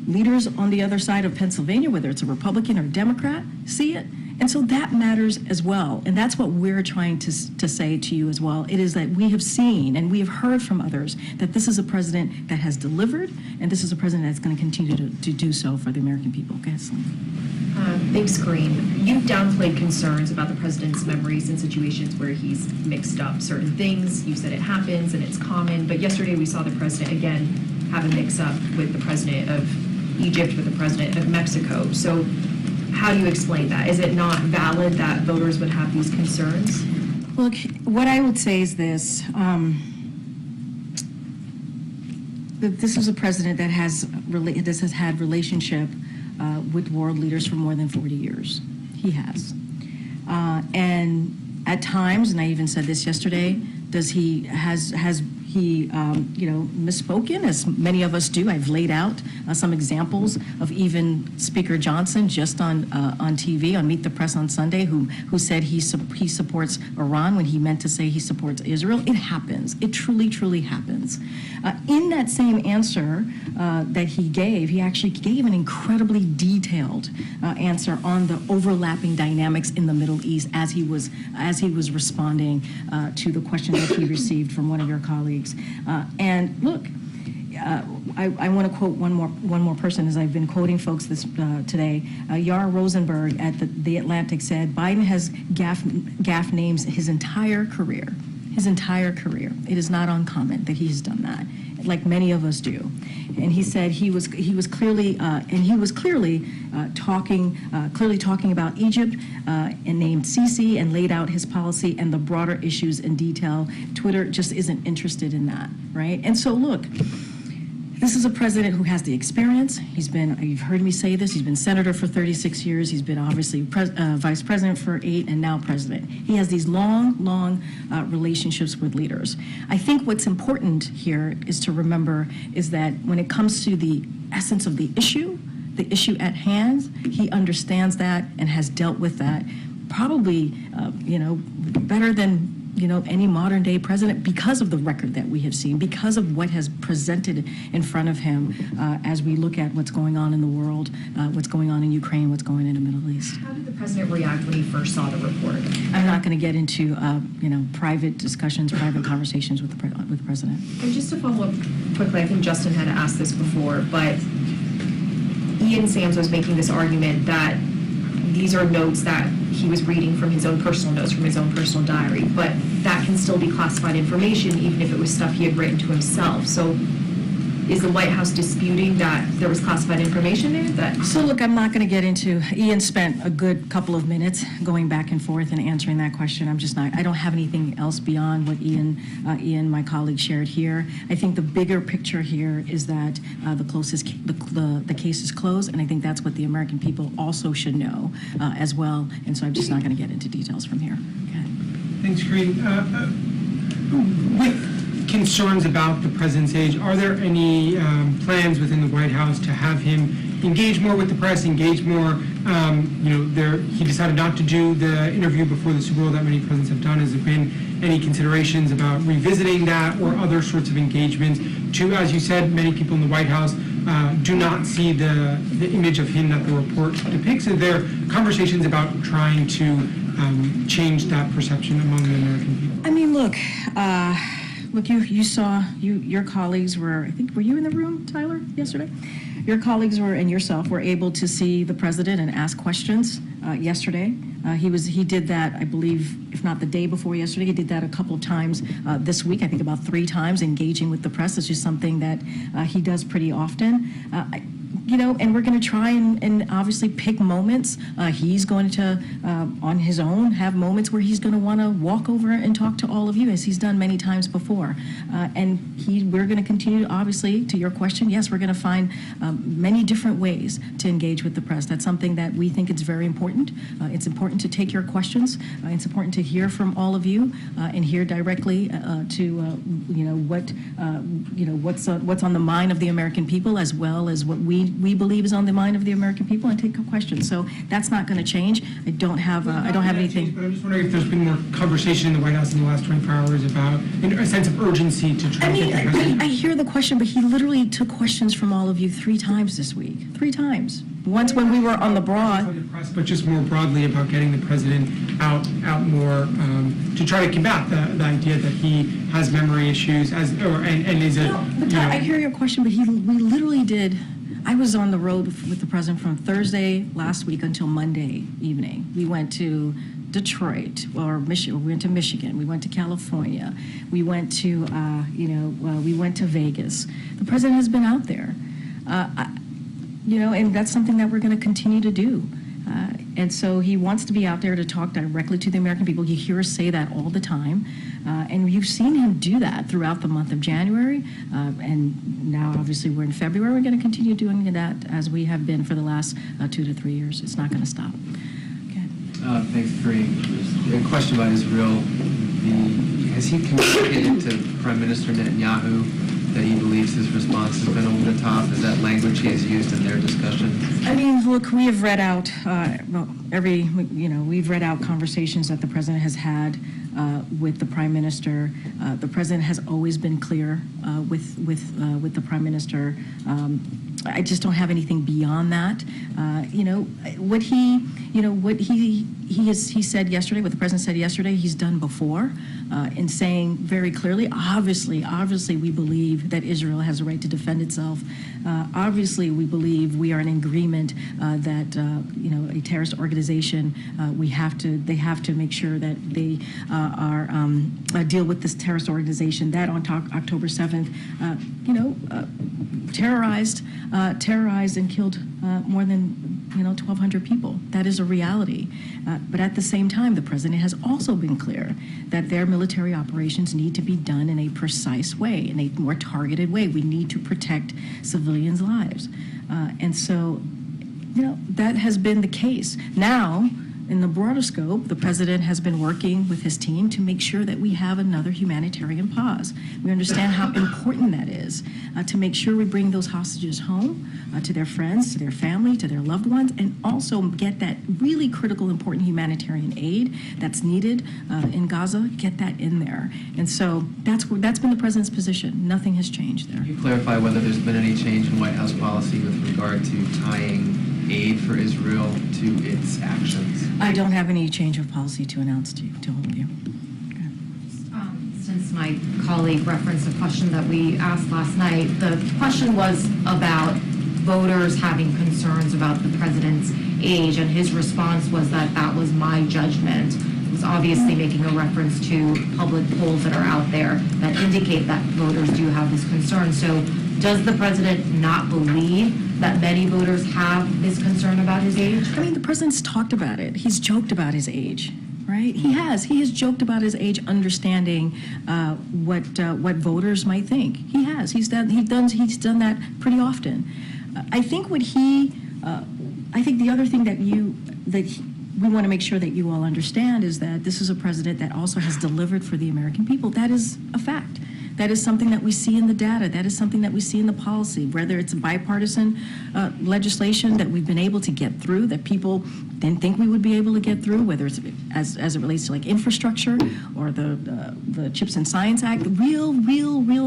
Leaders on the other side of Pennsylvania, whether it's a Republican or a Democrat, see it. And so that matters as well. And that's what we're trying to say to you as well. It is that we have seen and we have heard from others that this is a president that has delivered, and this is a president that's going to continue to do so for the American people. Okay, Thanks, Karine. You've downplayed concerns about the president's memories in situations where he's mixed up certain things. You said it happens and it's common. But yesterday we saw the president again have a mix-up with the president of Egypt, with the president of Mexico. So how do you explain that? Is it not valid that voters would have these concerns? Look, what I would say is this. That this is a president that has had relationship with world leaders for more than 40 years. He has. And at times, and I even said this yesterday, has he misspoken, as many of us do. I've laid out some examples of even Speaker Johnson just on TV, on Meet the Press on Sunday, who said he supports Iran when he meant to say he supports Israel. It happens. It truly, truly happens. In that same answer that he gave, he actually gave an incredibly detailed answer on the overlapping dynamics in the Middle East as he was responding to the question that he received from one of your colleagues. And look, I want to quote one more person, as I've been quoting folks today. Yara Rosenberg at the Atlantic said, Biden has gaff names his entire career. His entire career. It is not uncommon that he has done that, like many of us do. And he said he was clearly talking about Egypt and named Sisi and laid out his policy and the broader issues in detail. Twitter just isn't interested in that, right? And so look, this is a president who has the experience. You've heard me say this, he's been senator for 36 years. He's been obviously vice president for 8 and now president. He has these long relationships with leaders. I think what's important here is to remember is that when it comes to the essence of the issue at hand, he understands that and has dealt with that probably, better than any modern day president, because of the record that we have seen, because of what has presented in front of him as we look at what's going on in the world, what's going on in Ukraine, what's going on in the Middle East. How did the president react when he first saw the report? I'm not going to get into private discussions, private conversations with the president. And just to follow up quickly, I think Justin had asked this before, but Ian Sams was making this argument that these are notes that he was reading from his own personal notes, from his own personal diary, but that can still be classified information even if it was stuff he had written to himself. So is the White House disputing that there was classified information there? So look, I'm not going to get into, Ian spent a good couple of minutes going back and forth and answering that question. I'm just not, I don't have anything else beyond what Ian, my colleague, shared here. I think the bigger picture here is that the case is closed, and I think that's what the American people also should know as well. And so I'm just not going to get into details from here. Okay. Thanks, Karine. With concerns about the president's age, are there any plans within the White House to have him engage more with the press, engage more? He decided not to do the interview before the Super Bowl that many presidents have done. Has there been any considerations about revisiting that or other sorts of engagements? As you said, many people in the White House do not see the image of him that the report depicts. Are there conversations about trying to change that perception among the American people? I mean, look, you saw, your colleagues were, I think, were you in the room, Tyler, yesterday? Your colleagues were, and yourself, were able to see the president and ask questions yesterday. He did that, I believe, if not the day before yesterday, he did that a couple of times this week, I think about 3 times, engaging with the press. It's just something that he does pretty often. And we're going to try and obviously pick moments. He's going to, on his own, have moments where he's going to want to walk over and talk to all of you, as he's done many times before. We're going to continue, obviously, to your question, yes, we're going to find many different ways to engage with the press. That's something that we think is very important. It's important to take your questions. It's important to hear from all of you and hear directly what's on the mind of the American people, as well as what we believe is on the mind of the American people, and take questions. So that's not going to change. I don't have anything. But I'm just wondering if there's been more conversation in the White House in the last 24 hours about a sense of urgency to try to get the president. I hear the question, but he literally took questions from all of you 3 times this week. 3 times. Once when we were on the broad. But just more broadly about getting the president out more to try to combat the idea that he has memory issues and is a. I hear your question, but we literally did. I was on the road with the president from Thursday last week until Monday evening. We went to Detroit or Michigan. We went to Michigan. We went to California. We went to we went to Vegas. The president has been out there, and that's something that we're going to continue to do. And so he wants to be out there to talk directly to the American people. You hear us say that all the time. And you've seen him do that throughout the month of January. And now, obviously, we're in February. We're going to continue doing that as we have been for the last 2 to 3 years. It's not going to stop. Okay. Thanks, Karine. A question about Israel. Has he communicated to Prime Minister Netanyahu that he believes his response has been over the top? Is that language he has used in their discussion? I mean, look, we have read out we've read out conversations that the president has had with the prime minister. The president has always been clear with the prime minister. I just don't have anything beyond that. What he said yesterday, what the president said yesterday, he's done before, in saying very clearly, obviously we believe that Israel has a right to defend itself. Obviously, we believe we are in agreement that a terrorist organization, they have to make sure that they deal with this terrorist organization that on October 7th, terrorized and killed more than 1,200 people. That is a reality. But at the same time, the president has also been clear that their military operations need to be done in a precise way, in a more targeted way. We need to protect civilians' lives. And so, that has been the case. Now, in the broader scope, the president has been working with his team to make sure that we have another humanitarian pause. We understand how important that is to make sure we bring those hostages home to their friends, to their family, to their loved ones, and also get that really critical, important humanitarian aid that's needed in Gaza, get that in there. And so that's been the president's position. Nothing has changed there. Can you clarify whether there's been any change in White House policy with regard to tying aid for Israel to its actions? I don't have any change of policy to announce to all of you. Since my colleague referenced a question that we asked last night, the question was about voters having concerns about the president's age, and his response was that that was my judgment. It was obviously making a reference to public polls that are out there that indicate that voters do have this concern. So does the president not believe that many voters have this concern about his age? I mean, the president's talked about it. He's joked about his age, right? He has joked about his age, understanding what voters might think. He has. He's done that pretty often. I think the other thing that we want to make sure that you all understand is that this is a president that also has delivered for the American people. That is a fact. That is something that we see in the data. That is something that we see in the policy, whether it's a bipartisan legislation that we've been able to get through that people didn't think we would be able to get through, whether it's as it relates to like infrastructure or the Chips and Science Act, real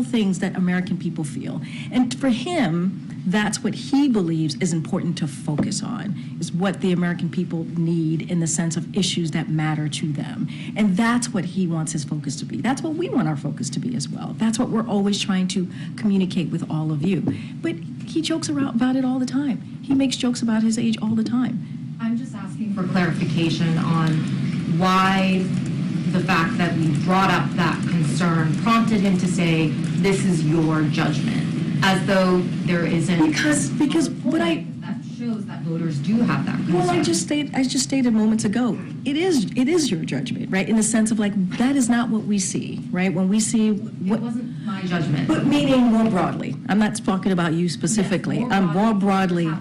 things that American people feel. And for him, that's what he believes is important to focus on, is what the American people need in the sense of issues that matter to them. And that's what he wants his focus to be. That's what we want our focus to be as well. That's what we're always trying to communicate with all of you. But he jokes around about it all the time. He makes jokes about his age all the time. I'm just asking for clarification on why the fact that we brought up that concern prompted him to say, this is your judgment, as though there isn't because what I that shows that voters do have that concern. Well, I just stated moments ago, it is your judgment, right? In the sense of like, that is not what we see, right? When we see what... It wasn't my judgment. But meaning more broadly. I'm not talking about you specifically. Yes, more broadly.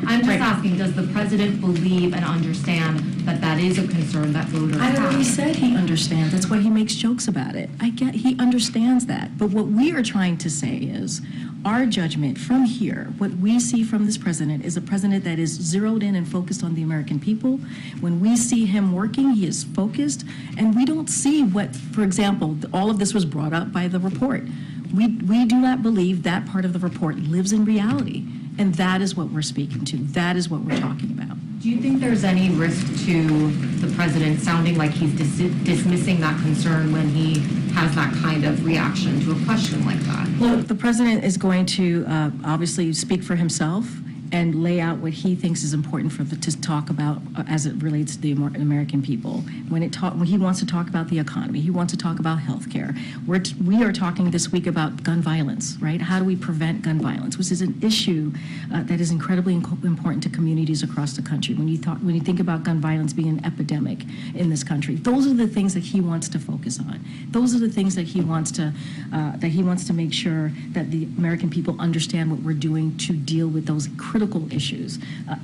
I'm just asking, does the president believe and understand that that is a concern that voters have? I already said he understands. That's why he makes jokes about it. He understands that. But what we are trying to say is, our judgment from here, what we see from this president is a president that is zeroed in and focused on the American people. When we see him working, he is focused, and we don't see what, for example, all of this was brought up by the report. We do not believe that part of the report lives in reality, and that is what we're speaking to. That is what we're talking about. Do you think there's any risk to the president sounding like he's dismissing that concern when he has that kind of reaction to a question like that? Look, the president is going to obviously speak for himself and lay out what he thinks is important to talk about as it relates to the American people. When he wants to talk about the economy, he wants to talk about health care. We are talking this week about gun violence, right? How do we prevent gun violence, which is an issue that is incredibly important to communities across the country. When you think about gun violence being an epidemic in this country, those are the things that he wants to focus on. Those are the things that he wants to make sure that the American people understand what we're doing to deal with those critical issues.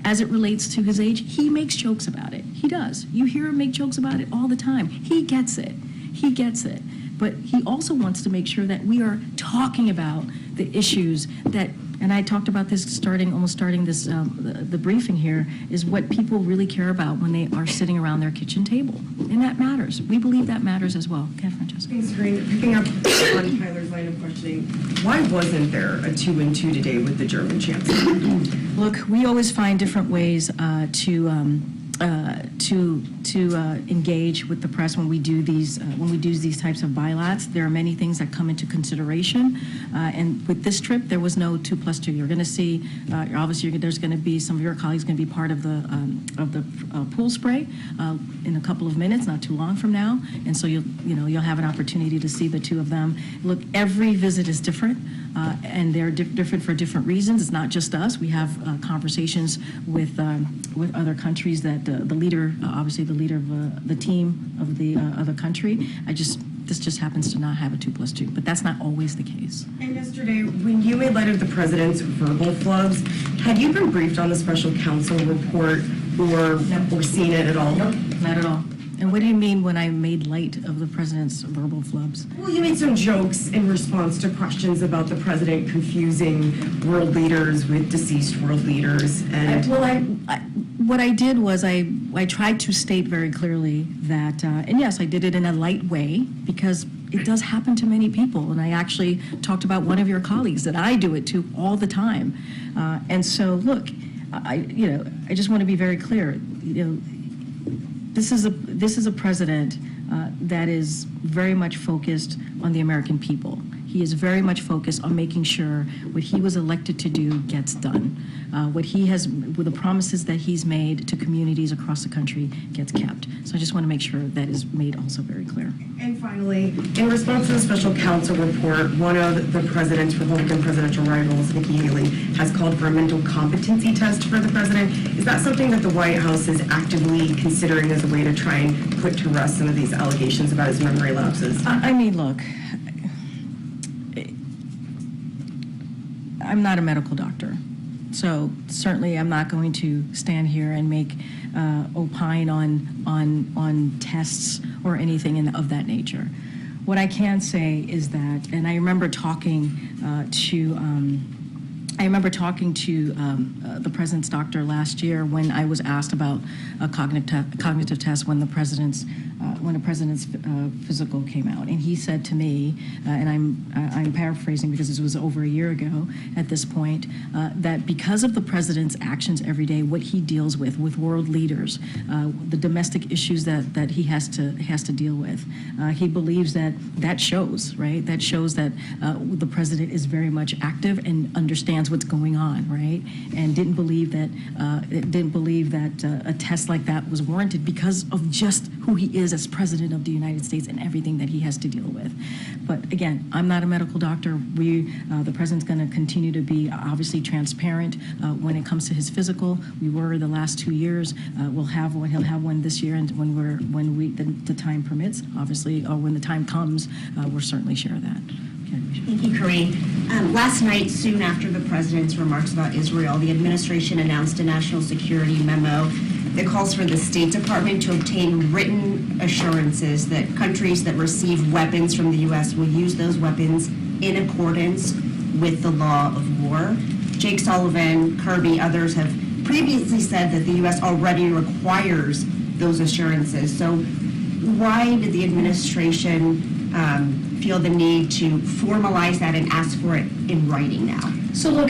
As it relates to his age, he makes jokes about it. He does. You hear him make jokes about it all the time. He gets it. He gets it. But he also wants to make sure that we are talking about the issues that, and I talked about this almost starting this, the briefing here, is what people really care about when they are sitting around their kitchen table. And that matters. We believe that matters as well. Okay, Francesca. Thanks, Karine. Picking up on Tyler's line of questioning, why wasn't there a 2-and-2 today with the German chancellor? Look, we always find different ways to engage with the press when we do these types of bilaterals. There are many things that come into consideration, and with this trip, there was no 2+2. You're going to see, obviously, there's going to be some of your colleagues going to be part of the pool spray in a couple of minutes, not too long from now, and so you'll have an opportunity to see the two of them. Look, every visit is different, and they're different for different reasons. It's not just us. We have conversations with other countries that the leader, obviously the leader of the team of the other country. This just happens to not have a 2+2, but that's not always the case. And yesterday, when you made light of the president's verbal flubs, had you been briefed on the special counsel report or seen it at all? Nope, not at all. And what do you mean when I made light of the president's verbal flubs? Well, you made some jokes in response to questions about the president confusing world leaders with deceased world leaders. And what I did was I tried to state very clearly that, and yes, I did it in a light way because it does happen to many people. And I actually talked about one of your colleagues that I do it to all the time. And so, look, I just want to be very clear. This is a president that is very much focused on the American people. He is very much focused on making sure what he was elected to do gets done. With the promises that he's made to communities across the country gets kept. So I just want to make sure that is made also very clear. And finally, in response to the special counsel report, one of the president's Republican presidential rivals, Nikki Haley, has called for a mental competency test for the president. Is that something that the White House is actively considering as a way to try and put to rest some of these allegations about his memory lapses? I mean, look, I'm not a medical doctor, so certainly I'm not going to stand here and make opine on tests or anything of that nature. What I can say is that, and I remember talking to the president's doctor last year when I was asked about a cognitive test when the president's physical came out, and he said to me, and I'm paraphrasing because this was over a year ago at this point, that because of the president's actions every day, what he deals with world leaders, the domestic issues that he has to deal with, he believes that shows, right? That shows that the president is very much active and understands what's going on, right? And didn't believe that a test like that was warranted because of just who he is as president of the United States and everything that he has to deal with. But again, I'm not a medical doctor. The president's going to continue to be obviously transparent when it comes to his physical. We were the last 2 years. We'll have one. He'll have one this year, and when the time permits, obviously, or when the time comes, we'll certainly share that. Thank you, Karine. Last night, soon after the president's remarks about Israel, the administration announced a national security memo that calls for the State Department to obtain written assurances that countries that receive weapons from the U.S. will use those weapons in accordance with the law of war. Jake Sullivan, Kirby, others have previously said that the U.S. already requires those assurances. So why did the administration feel the need to formalize that and ask for it in writing now? So look,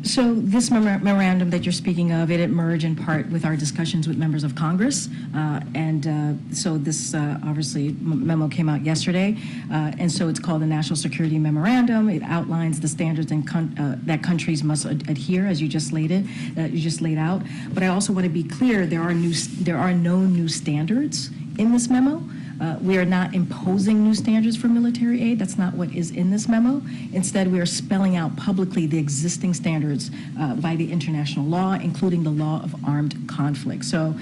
so this memorandum that you're speaking of, it emerged in part with our discussions with members of Congress, so this obviously memo came out yesterday, and so it's called the National Security Memorandum. It outlines the standards that countries must adhere, as you just laid out. But I also want to be clear: there are no new standards in this memo. We are not imposing new standards for military aid. That's not what is in this memo. Instead, we are spelling out publicly the existing standards by the international law, including the law of armed conflict. So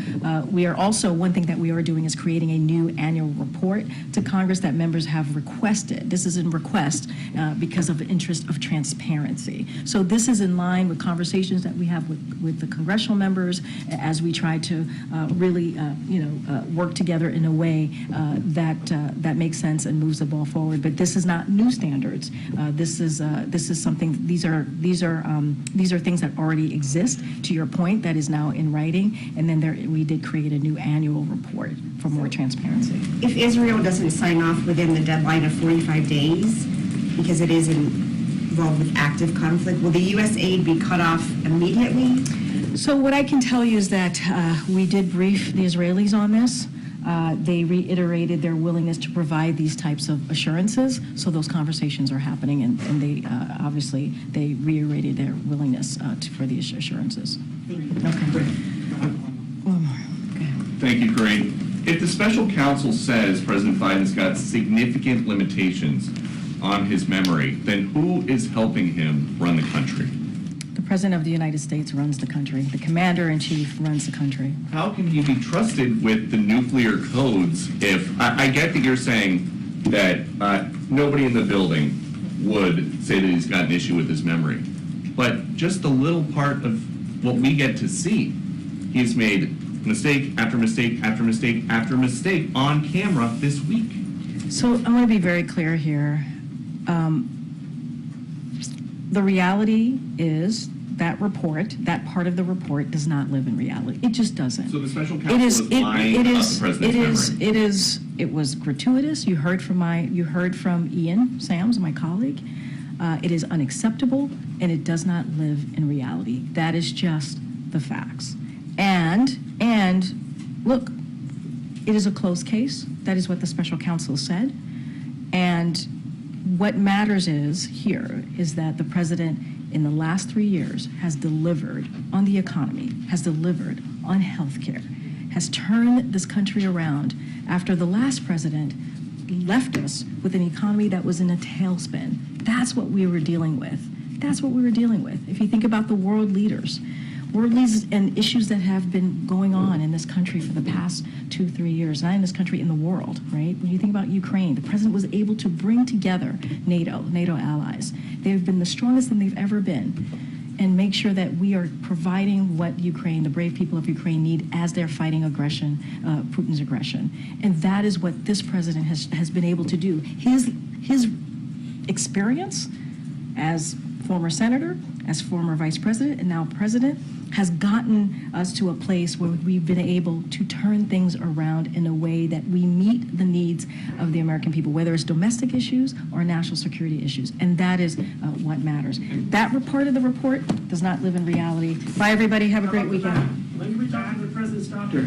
we are also, one thing that we are doing is creating a new annual report to Congress that members have requested. This is in request because of interest of transparency. So this is in line with conversations that we have with the congressional members as we try to really, work together in a way that makes sense and moves the ball forward. But this is not new standards. This is something. These are things that already exist. To your point, that is now in writing. And then we did create a new annual report for more transparency. If Israel doesn't sign off within the deadline of 45 days, because it is involved with active conflict, will the U.S. aid be cut off immediately? So what I can tell you is that we did brief the Israelis on this. They reiterated their willingness to provide these types of assurances, so those conversations are happening, and they obviously they reiterated their willingness for the assurances. Okay. One more. Okay. Thank you, Karine. If the special counsel says President Biden's got significant limitations on his memory, then who is helping him run the country? The President of the United States runs the country. The Commander-in-Chief runs the country. How can he be trusted with the nuclear codes if, I get that you're saying that nobody in the building would say that he's got an issue with his memory, but just a little part of what we get to see, he's made mistake after mistake after mistake after mistake on camera this week. So I want to be very clear here. The reality is that report, that part of the report, does not live in reality. It just doesn't. So the special counsel is lying about the president's memory. It was gratuitous. You heard from Ian Sams, my colleague. It is unacceptable, and it does not live in reality. That is just the facts. And look, it is a closed case. That is what the special counsel said. And what matters is that the president in the last 3 years has delivered on the economy, has delivered on healthcare, has turned this country around after the last president left us with an economy that was in a tailspin. That's what we were dealing with. That's what we were dealing with. If you think about the world leaders and issues that have been going on in this country for the past 2-3 years, not in this country, in the world, right? When you think about Ukraine, the president was able to bring together NATO allies. They've been the strongest than they've ever been, and make sure that we are providing what Ukraine, the brave people of Ukraine, need as they're fighting aggression, Putin's aggression. And that is what this president has been able to do. His experience as former senator, as former vice president, and now president, has gotten us to a place where we've been able to turn things around in a way that we meet the needs of the American people, whether it's domestic issues or national security issues. And that is what matters. That part of the report does not live in reality. Bye, everybody. Have a great weekend. When can we talk to the president's doctor?